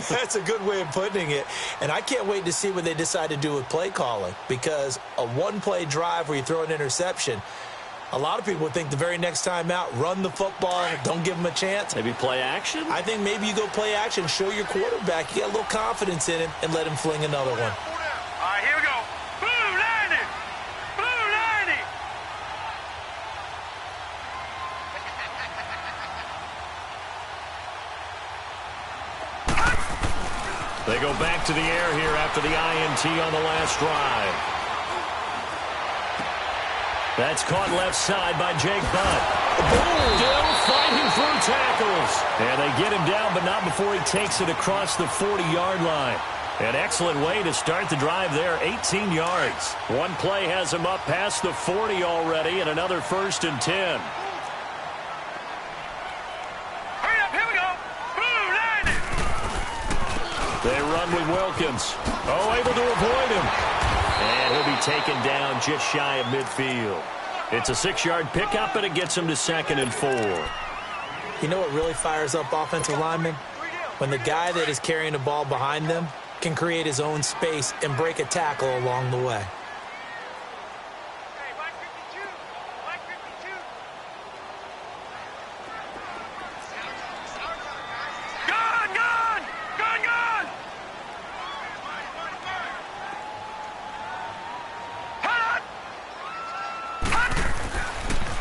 That's a good way of putting it. And I can't wait to see what they decide to do with play calling. Because a 1-play drive where you throw an interception, a lot of people would think the very next time out, run the football, don't give them a chance. Maybe play action? I think maybe you go play action, show your quarterback, you get a little confidence in him, and let him fling another one. All right, here we go. Blue 90. Blue 90. They go back to the air here after the INT on the last drive. That's caught left side by Jake Butt. Still fighting through tackles. And they get him down, but not before he takes it across the 40-yard line. An excellent way to start the drive there, 18 yards. One play has him up past the 40 already, and another 1st and 10. Hurry up, here we go. Blue line. They run with Wilkins. Oh, able to avoid him. And he'll be taken down just shy of midfield. It's a 6-yard pickup, and it gets him to 2nd and 4. You know what really fires up offensive linemen? When the guy that is carrying the ball behind them can create his own space and break a tackle along the way. Hey, 152. 152. Gone, gone. Gone, gone. Hot. Hot.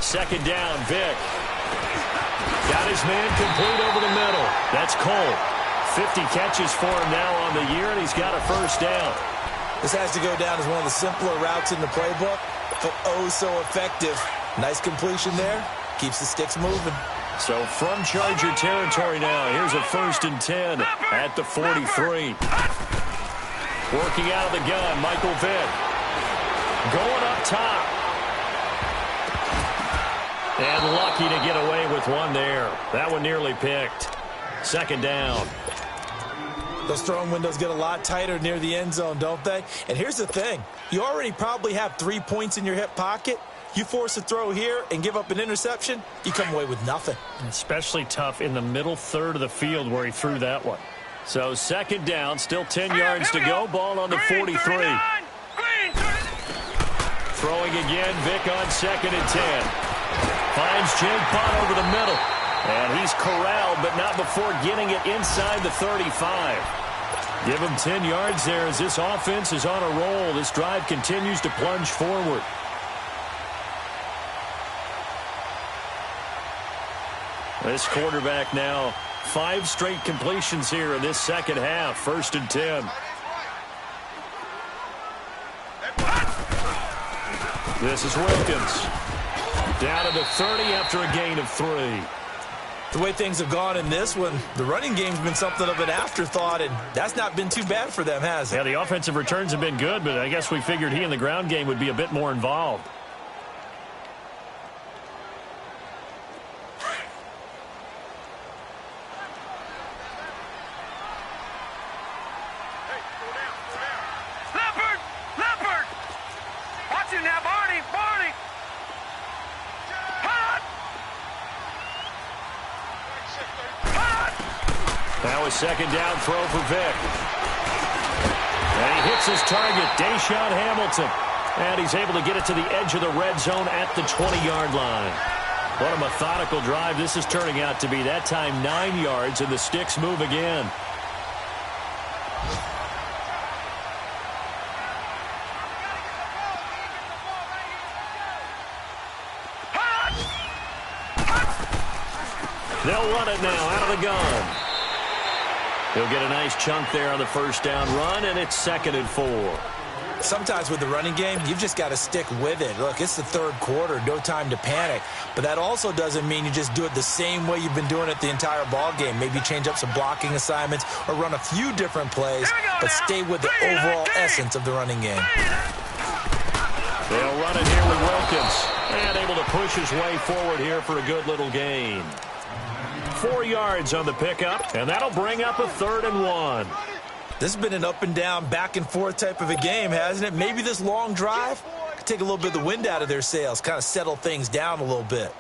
2nd down, Vic. Got his man complete over the middle. That's Cole. 50 catches for him now on the year, and he's got a 1st down. This has to go down as one of the simpler routes in the playbook, but oh so effective. Nice completion there. Keeps the sticks moving. So from Charger territory now, here's a 1st and 10 at the 43. Working out of the gun, Michael Vick. Going up top. And lucky to get away with one there. That one nearly picked. 2nd down. Those throwing windows get a lot tighter near the end zone, don't they? And here's the thing. You already probably have 3 points in your hip pocket. You force a throw here and give up an interception, you come away with nothing. Especially tough in the middle third of the field where he threw that one. So 2nd down, still 10 yards to go. Ball on the 43. Throwing again, Vic on 2nd and 10. Finds Jake Butt over the middle. And he's corralled, but not before getting it inside the 35. Give him 10 yards there as this offense is on a roll. This drive continues to plunge forward. This quarterback now 5 straight completions here in this 2nd half. 1st and 10. This is Wilkins. Down to the 30 after a gain of 3. The way things have gone in this one, the running game's been something of an afterthought, and that's not been too bad for them, has it? Yeah, the offensive returns have been good, but I guess we figured he in the ground game would be a bit more involved. Leopard! Leopard! Watch him now, Barney! Barney! Hot! Now a 2nd down throw for Vic. And he hits his target, Deshaun Hamilton. And he's able to get it to the edge of the red zone at the 20-yard line. What a methodical drive this is turning out to be. That time 9 yards, and the sticks move again. They'll run it now out of the gun. He'll get a nice chunk there on the 1st down run, and it's 2nd and 4. Sometimes with the running game, you've just got to stick with it. Look, it's the 3rd quarter, no time to panic. But that also doesn't mean you just do it the same way you've been doing it the entire ball game. Maybe change up some blocking assignments or run a few different plays, but stay with the overall essence of the running game. They'll run it here with Wilkins, and able to push his way forward here for a good little gain. 4 yards on the pickup, and that'll bring up a 3rd and 1. This has been an up and down, back and forth type of a game, hasn't it? Maybe this long drive could take a little bit of the wind out of their sails, kind of settle things down a little bit.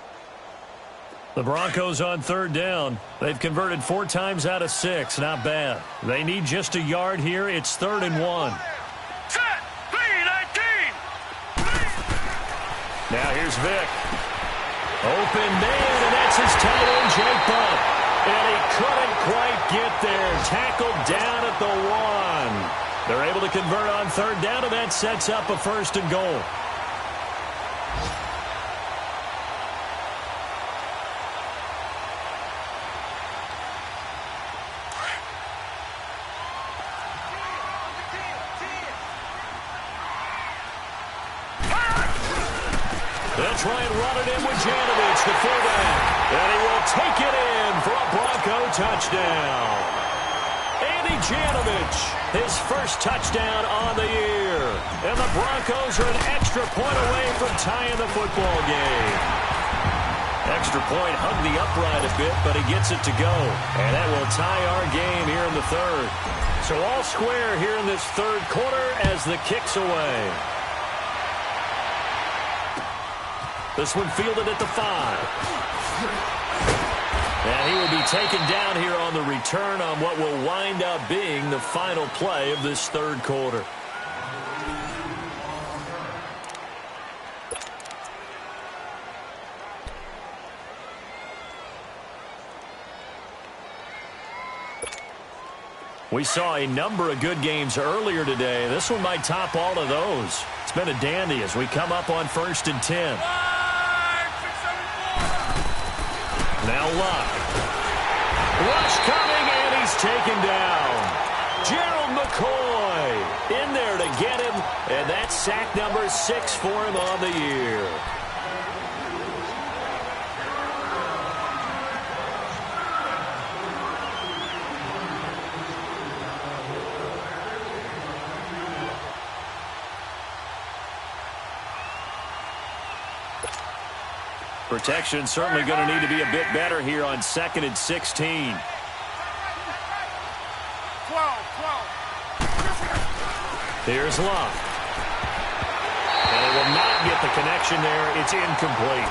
The Broncos on 3rd down. They've converted 4 times out of 6. Not bad. They need just a yard here. It's 3rd and 1. Set! 3-19! Now here's Vic. Open man, and that's his tight end, Jake Butt. And he couldn't quite get there. Tackled down at the 1. They're able to convert on 3rd down, and that sets up a 1st and goal. They'll try and run it in with Janovich, the fullback. And he will take it in for a Bronco touchdown. His first touchdown on the year. And the Broncos are an extra point away from tying the football game. Extra point hugged the upright a bit, but he gets it to go. And that will tie our game here in the third. So all square here in this third quarter as the kick's away. This one fielded at the 5. And he will be taken down here on the return on what will wind up being the final play of this third quarter. We saw a number of good games earlier today. This one might top all of those. It's been a dandy as we come up on 1st and 10. Now Luck. Rush coming, and he's taken down. Gerald McCoy in there to get him, and that's sack number 6 for him on the year. Protection certainly going to need to be a bit better here on 2nd and 16. 12. Here's Luck. And it will not get the connection there. It's incomplete.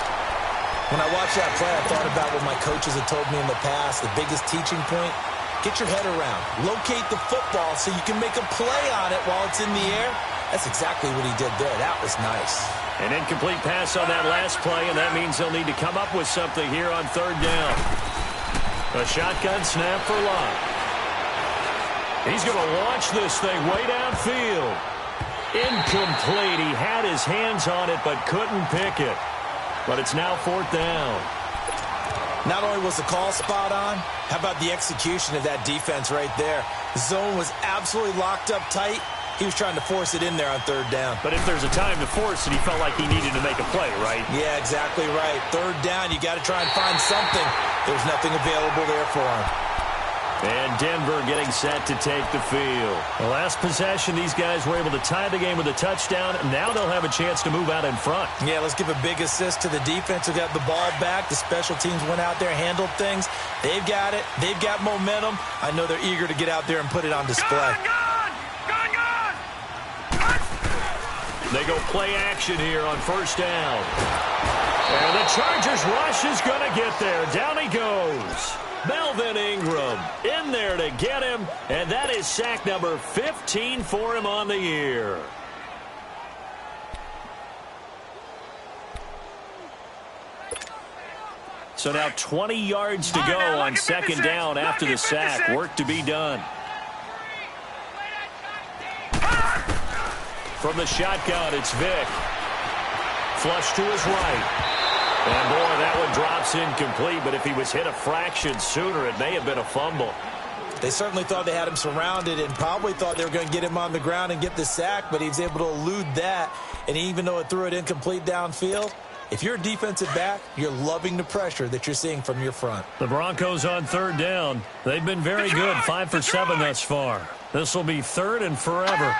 When I watched that play, I thought about what my coaches had told me in the past. The biggest teaching point, get your head around. Locate the football so you can make a play on it while it's in the air. That's exactly what he did there. That was nice. An incomplete pass on that last play, and that means they'll need to come up with something here on 3rd down. A shotgun snap for Luck. He's going to launch this thing way downfield. Incomplete. He had his hands on it but couldn't pick it. But it's now 4th down. Not only was the call spot on, how about the execution of that defense right there? The zone was absolutely locked up tight. He was trying to force it in there on 3rd down. But if there's a time to force it, he felt like he needed to make a play, right? Yeah, exactly right. 3rd down, you got to try and find something. There's nothing available there for him. And Denver getting set to take the field. The last possession, these guys were able to tie the game with a touchdown. Now they'll have a chance to move out in front. Yeah, let's give a big assist to the defense who got the ball back. The special teams went out there, handled things. They've got it. They've got momentum. I know they're eager to get out there and put it on display. They go play action here on 1st down. And the Chargers rush is going to get there. Down he goes. Melvin Ingram in there to get him. And that is sack number 15 for him on the year. So now 20 yards to go on 2nd down after the sack. Work to be done. From the shotgun, it's Vick. Flush to his right. And, boy, that one drops incomplete. But if he was hit a fraction sooner, it may have been a fumble. They certainly thought they had him surrounded and probably thought they were going to get him on the ground and get the sack, but he was able to elude that. And even though it threw it incomplete downfield, if you're a defensive back, you're loving the pressure that you're seeing from your front. The Broncos on 3rd down. They've been very good, 5 for 7 thus far. This will be 3rd and forever.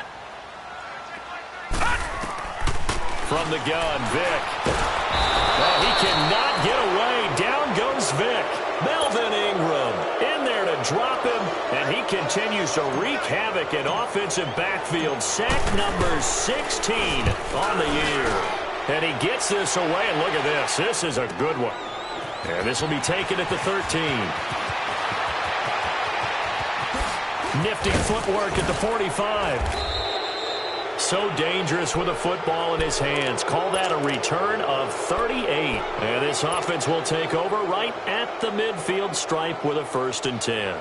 From the gun, Vick. Oh, he cannot get away. Down goes Vick. Melvin Ingram in there to drop him, and he continues to wreak havoc in offensive backfield. Sack number 16 on the year. And he gets this away, and look at this. This is a good one. And this will be taken at the 13. Nifty footwork at the 45. So dangerous with a football in his hands. Call that a return of 38. And this offense will take over right at the midfield stripe with a 1st and 10.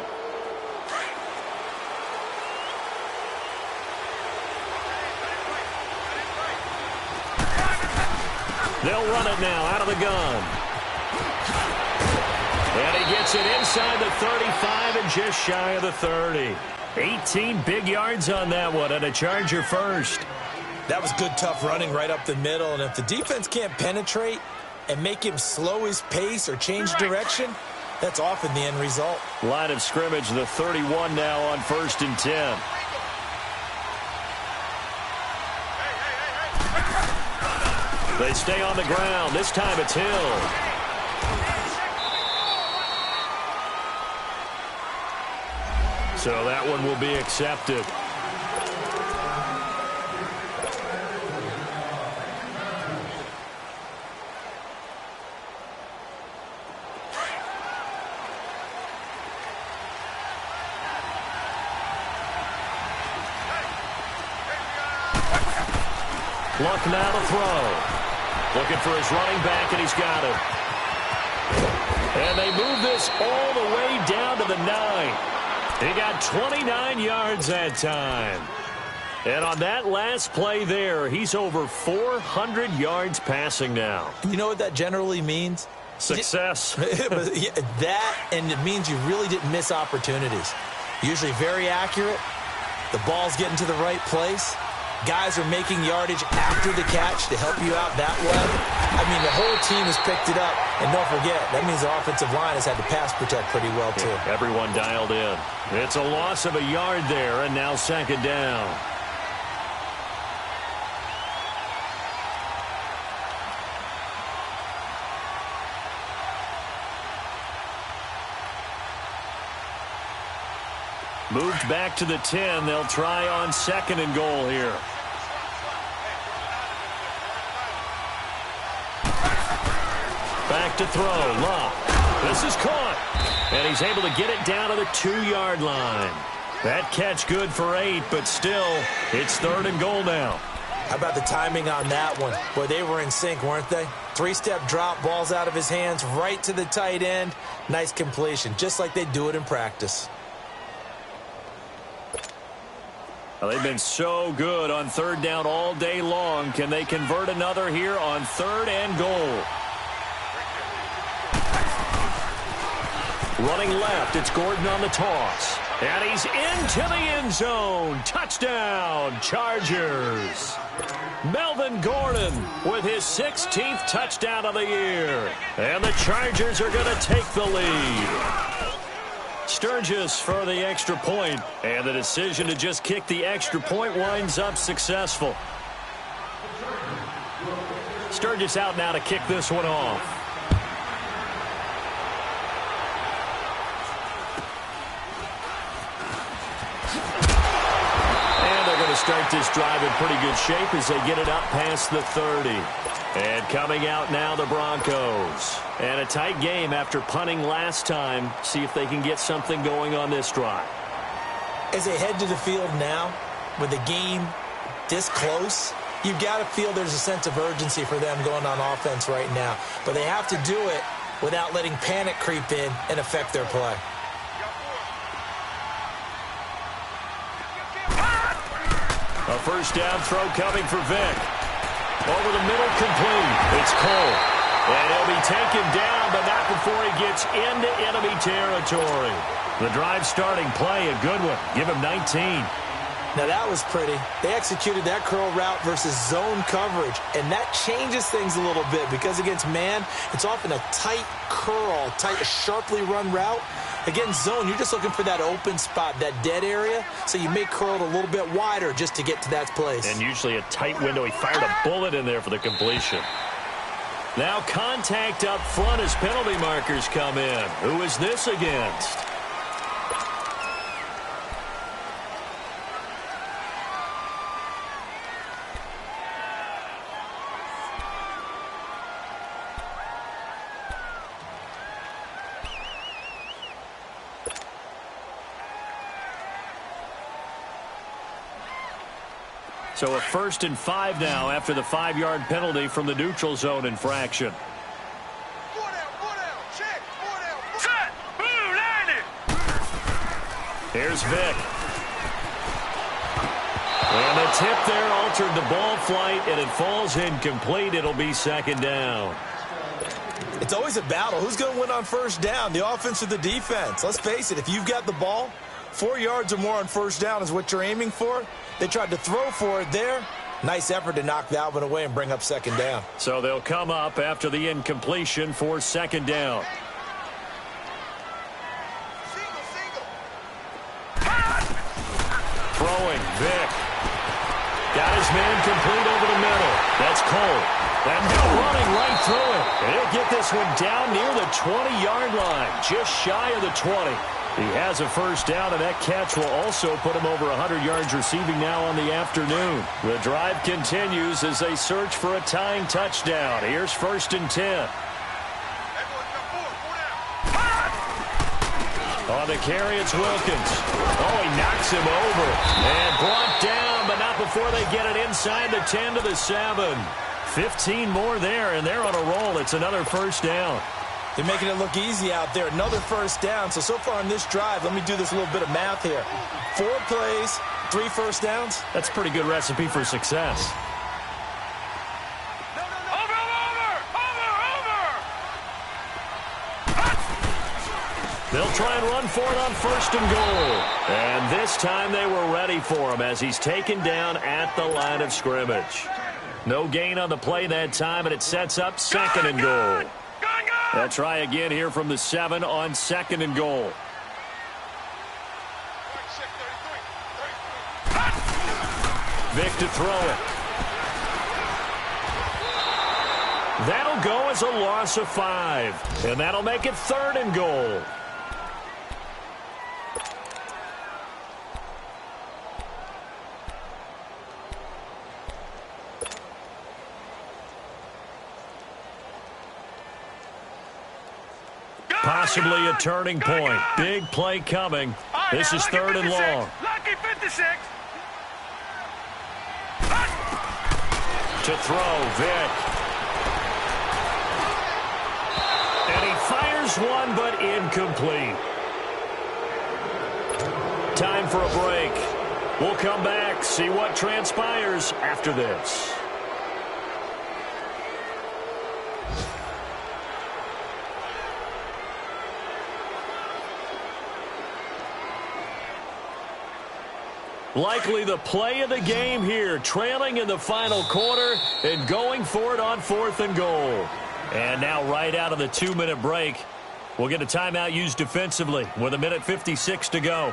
They'll run it now out of the gun. And he gets it inside the 35 and just shy of the 30. 18 big yards on that one, and a Charger first. That was good, tough running right up the middle, and if the defense can't penetrate and make him slow his pace or change direction, That's often the end result. Line of scrimmage, the 31 now on 1st and 10. They stay on the ground. This time it's Hill. So that one will be accepted. Luck now to throw. Looking for his running back, and he's got him. And they move this all the way down to the 9. He got 29 yards that time. And on that last play there, he's over 400 yards passing now. You know what that generally means? Success. That, and it means you really didn't miss opportunities. Usually very accurate. The ball's getting to the right place. Guys are making yardage after the catch to help you out that way. I mean, the whole team has picked it up. And don't forget, that means the offensive line has had to pass protect pretty well, too. Yeah, everyone dialed in. It's a loss of a yard there, and now 2nd down. Moved back to the 10. They'll try on 2nd and goal here. Back to throw. Love. This is caught. And he's able to get it down to the 2-yard line. That catch good for 8, but still, it's 3rd and goal now. How about the timing on that one? Boy, they were in sync, weren't they? 3-step drop, ball's out of his hands, right to the tight end. Nice completion, just like they do it in practice. Well, they've been so good on 3rd down all day long. Can they convert another here on 3rd and goal? Running left, it's Gordon on the toss. And he's into the end zone. Touchdown, Chargers. Melvin Gordon with his 16th touchdown of the year. And the Chargers are going to take the lead. Sturgis for the extra point, and the decision to just kick the extra point winds up successful. Sturgis out now to kick this one off. And they're going to start this drive in pretty good shape as they get it up past the 30. And coming out now, the Broncos. And a tight game after punting last time. See if they can get something going on this drive. As they head to the field now, with the game this close, you've got to feel there's a sense of urgency for them going on offense right now. But they have to do it without letting panic creep in and affect their play. A 1st down throw coming for Vic. Over the middle, complete. It's Cole. And he'll be taken down, but not before he gets into enemy territory. The drive starting play, a good one. Give him 19. Now that was pretty. They executed that curl route versus zone coverage, and that changes things a little bit because against man, it's often a tight curl, sharply run route. Against zone, you're just looking for that open spot, that dead area, so you may curl it a little bit wider just to get to that place. And usually a tight window. He fired a bullet in there for the completion. Now contact up front as penalty markers come in. Who is this against? So a 1st and 5 now after the 5-yard penalty from the neutral zone infraction. Set! Blue, landed! Here's Vic. And the tip there altered the ball flight, and it falls incomplete. It'll be 2nd down. It's always a battle. Who's going to win on 1st down, the offense or the defense? Let's face it, if you've got the ball, 4 yards or more on 1st down is what you're aiming for. They tried to throw for it there. Nice effort to knock that one away and bring up 2nd down. So they'll come up after the incompletion for 2nd down. his man complete over the middle. That's Cole. And now running right through it. And he'll get this one down near the 20-yard line, just shy of the 20. He has a first down, and that catch will also put him over 100 yards receiving now on the afternoon. The drive continues as they search for a tying touchdown. Here's 1st and 10. On the carry, it's Wilkins. Oh, he knocks him over. And brought down, but not before they get it inside the 10 to the 7. 15 more there, and they're on a roll. It's another first down. They're making it look easy out there. Another first down. So far on this drive, let me do this little bit of math here. 4 plays, 3 first downs. That's a pretty good recipe for success. They'll try and run for it on 1st and goal. And this time they were ready for him as he's taken down at the line of scrimmage. No gain on the play that time, and it sets up 2nd and goal. They'll try again here from the 7 on 2nd and goal. Vic to throw it. That'll go as a loss of 5. And that'll make it 3rd and goal. Possibly a turning point. Big play coming. This is 3rd and long. Lucky 56. To throw, Vic. And he fires one, but incomplete. Time for a break. We'll come back, see what transpires after this. Likely the play of the game here, trailing in the final quarter and going for it on 4th and goal. And now right out of the 2-minute break, we'll get a timeout used defensively with 1:56 to go.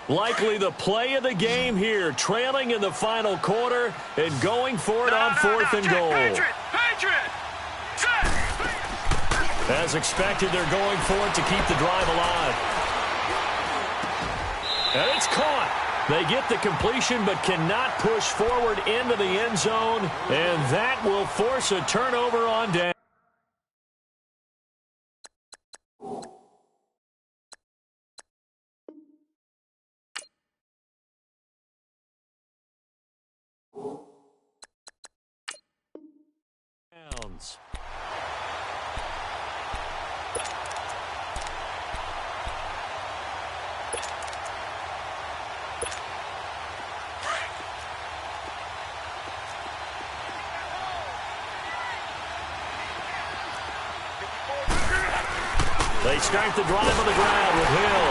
Likely the play of the game here, trailing in the final quarter and going for it on 4th and goal. Patriot! As expected, they're going for it to keep the drive alive. And it's caught. They get the completion but cannot push forward into the end zone, and that will force a turnover on down. They start the drive on the ground with Hill.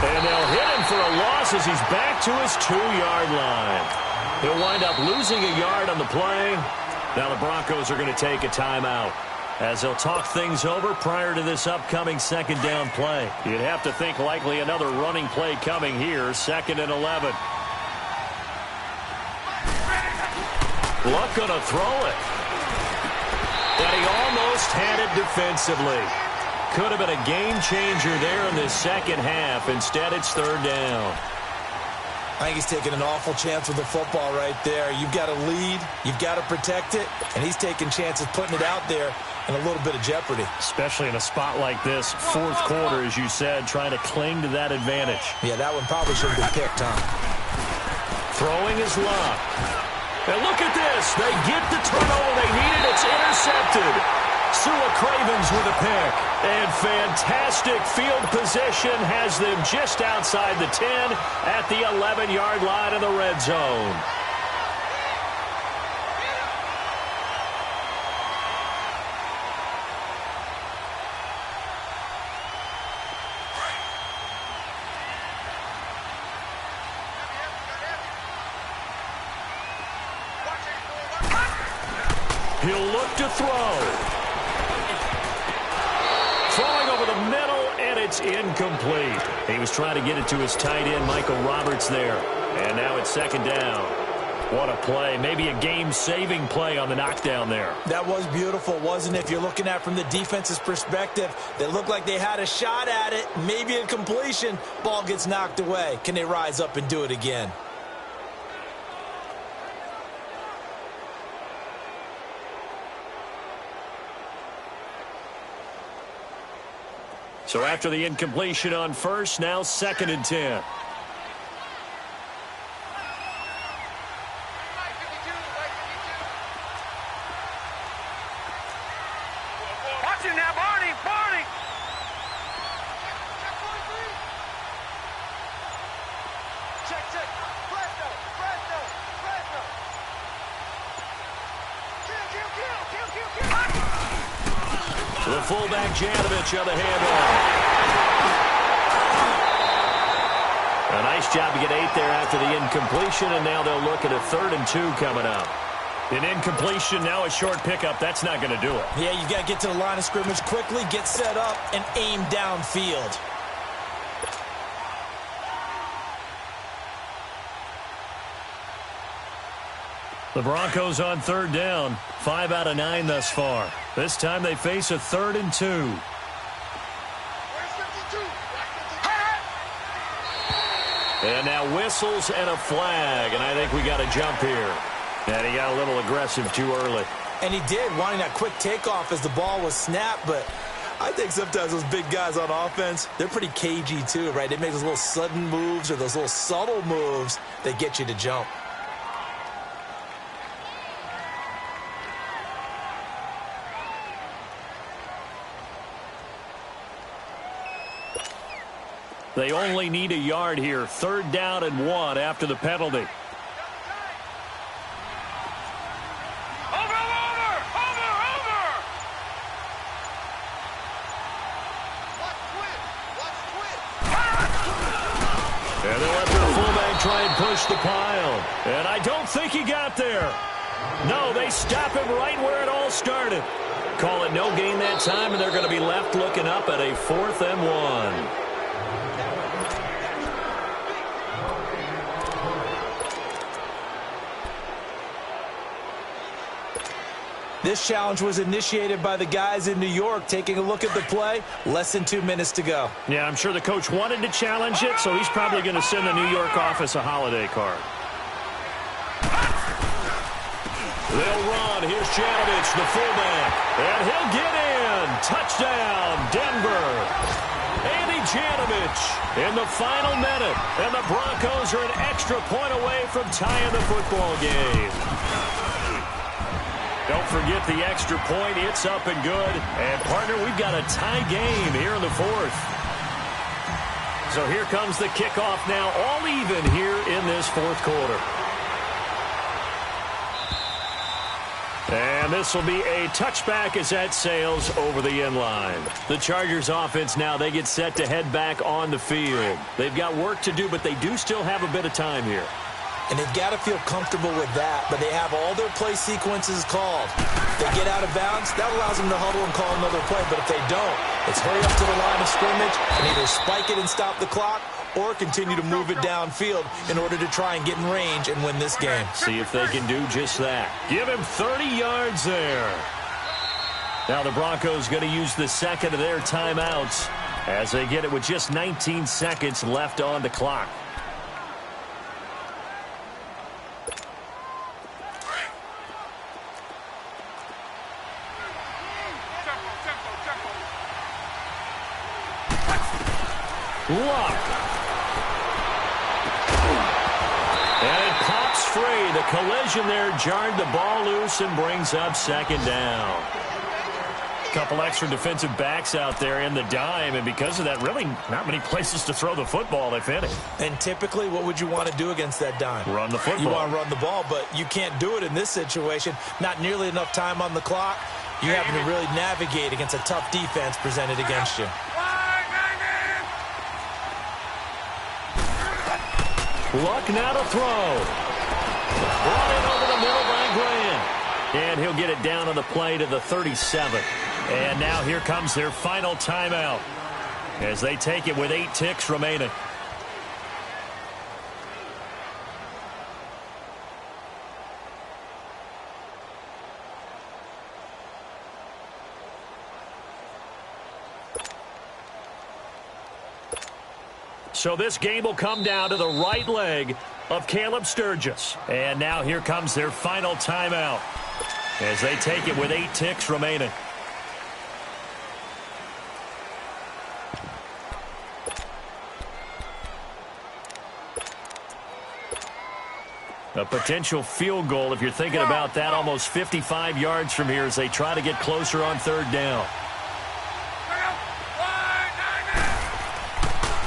And they'll hit him for a loss as he's back to his 2-yard line. He'll wind up losing a yard on the play. Now the Broncos are going to take a timeout as they'll talk things over prior to this upcoming 2nd down play. You'd have to think likely another running play coming here, 2nd and 11. Luck going to throw it. And he almost had it defensively. Could have been a game changer there in this second half. Instead, it's 3rd down. I think he's taking an awful chance with the football right there. You've got to lead, you've got to protect it, and he's taking chances putting it out there in a little bit of jeopardy. Especially in a spot like this, 4th quarter, as you said, trying to cling to that advantage. Yeah, that one probably should have been picked, huh? Throwing is Luck. And look at this. They get the turnover they needed. It's intercepted. Sua Cravens with a pick. And fantastic field position has them just outside the 10 at the 11-yard line in the red zone. He'll look to throw. Throwing it's incomplete. He was trying to get it to his tight end, Michael Roberts, there. And now it's second down. What a play. Maybe a game-saving play on the knockdown there. That was beautiful, wasn't it? If you're looking at it from the defense's perspective, they looked like they had a shot at it. Maybe a completion. Ball gets knocked away. Can they rise up and do it again? So after the incompletion on first, now second and 10. Watch it now, Barney, Barney. Check. Fresno. Kill. To the fullback, Janovich on the handoff. A nice job to get 8 there after the incompletion, and now they'll look at a 3rd and 2 coming up. An incompletion, now a short pickup. That's not going to do it. Yeah, you got to get to the line of scrimmage quickly, get set up, and aim downfield. The Broncos on 3rd down. 5 out of 9 thus far. This time they face a 3rd and 2. And now whistles and a flag, and I think we got a jump here. And he got a little aggressive too early. And he did, wanting that quick takeoff as the ball was snapped, but I think sometimes those big guys on offense, they're pretty cagey too, right? They make those little sudden moves or those little subtle moves that get you to jump. They only need a yard here. 3rd down and 1 after the penalty. Over. And they'll let their fullback try and push the pile. And I don't think he got there. No, they stop him right where it all started. Call it no gain that time, and they're going to be left looking up at a 4th and 1. This challenge was initiated by the guys in New York. Taking a look at the play, less than 2 minutes to go. Yeah, I'm sure the coach wanted to challenge it, so he's probably going to send the New York office a holiday card. They'll run. Here's Janovich, the fullback. And he'll get in. Touchdown, Denver. Andy Janovich in the final minute. And the Broncos are an extra point away from tying the football game. Don't forget the extra point. It's up and good. And, partner, we've got a tie game here in the 4th. So here comes the kickoff now, all even here in this 4th quarter. And this will be a touchback as that sails over the end line. The Chargers offense now, they get set to head back on the field. They've got work to do, but they do still have a bit of time here. And they've got to feel comfortable with that, but they have all their play sequences called. They get out of bounds, that allows them to huddle and call another play, but if they don't, it's hurry up to the line of scrimmage and either spike it and stop the clock or continue to move it downfield in order to try and get in range and win this game. See if they can do just that. Give him 30 yards there. Now the Broncos going to use the second of their timeouts as they get it with just 19 seconds left on the clock. Luck. And it pops free. The collision there jarred the ball loose and brings up second down. A couple extra defensive backs out there in the dime, and because of that, really not many places to throw the football, if any. And typically, what would you want to do against that dime? Run the football. You want to run the ball, but you can't do it in this situation. Not nearly enough time on the clock. You having to really navigate against a tough defense presented against you. Luck now to throw. Brought in over the middle by Grant. And he'll get it down on the play to the 37. And now here comes their final timeout. as they take it with 8 ticks remaining. So this game will come down to the right leg of Caleb Sturgis. And now here comes their final timeout as they take it with 8 ticks remaining. A potential field goal, if you're thinking about that, almost 55 yards from here as they try to get closer on 3rd down.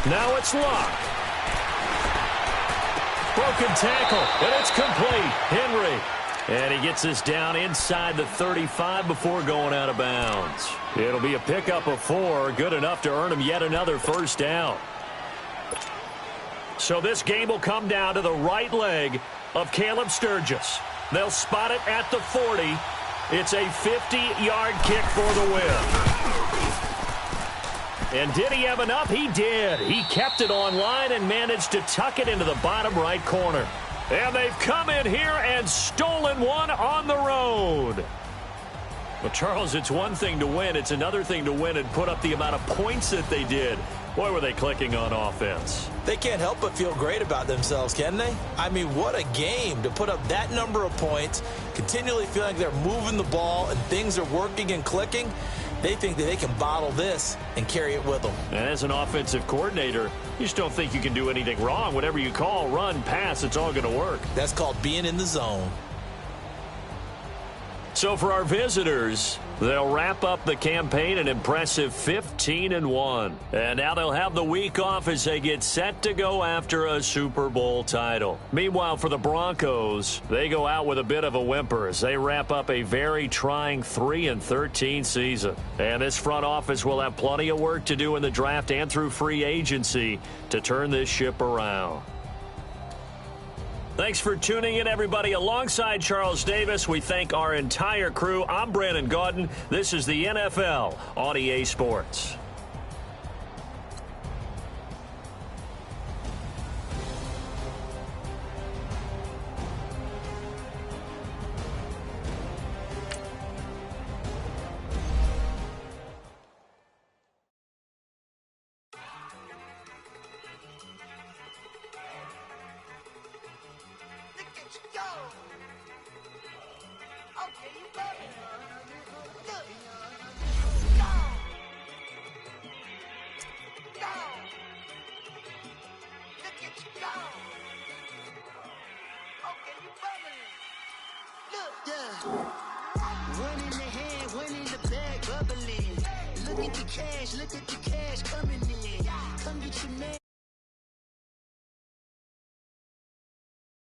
Now it's Locke. Broken tackle, and it's complete. Henry. And he gets this down inside the 35 before going out of bounds. It'll be a pickup of 4, good enough to earn him yet another 1st down. So this game will come down to the right leg of Caleb Sturgis. They'll spot it at the 40. It's a 50-yard kick for the win. And did he have enough? He did. He kept it on line and managed to tuck it into the bottom right corner. And they've come in here and stolen one on the road. Well, Charles, it's one thing to win. It's another thing to win and put up the amount of points that they did. Boy, were they clicking on offense. They can't help but feel great about themselves, can they? I mean, what a game to put up that number of points, continually feeling like they're moving the ball and things are working and clicking. They think that they can bottle this and carry it with them. And as an offensive coordinator, you just don't think you can do anything wrong. Whatever you call, run, pass, it's all going to work. That's called being in the zone. So for our visitors, they'll wrap up the campaign an impressive 15-1. And now they'll have the week off as they get set to go after a Super Bowl title. Meanwhile, for the Broncos, they go out with a bit of a whimper as they wrap up a very trying 3-13 season. And this front office will have plenty of work to do in the draft and through free agency to turn this ship around. Thanks for tuning in, everybody. Alongside Charles Davis, we thank our entire crew. I'm Brandon Gaudin. This is the NFL on EA Sports. Look at the cash coming in. Come get your man.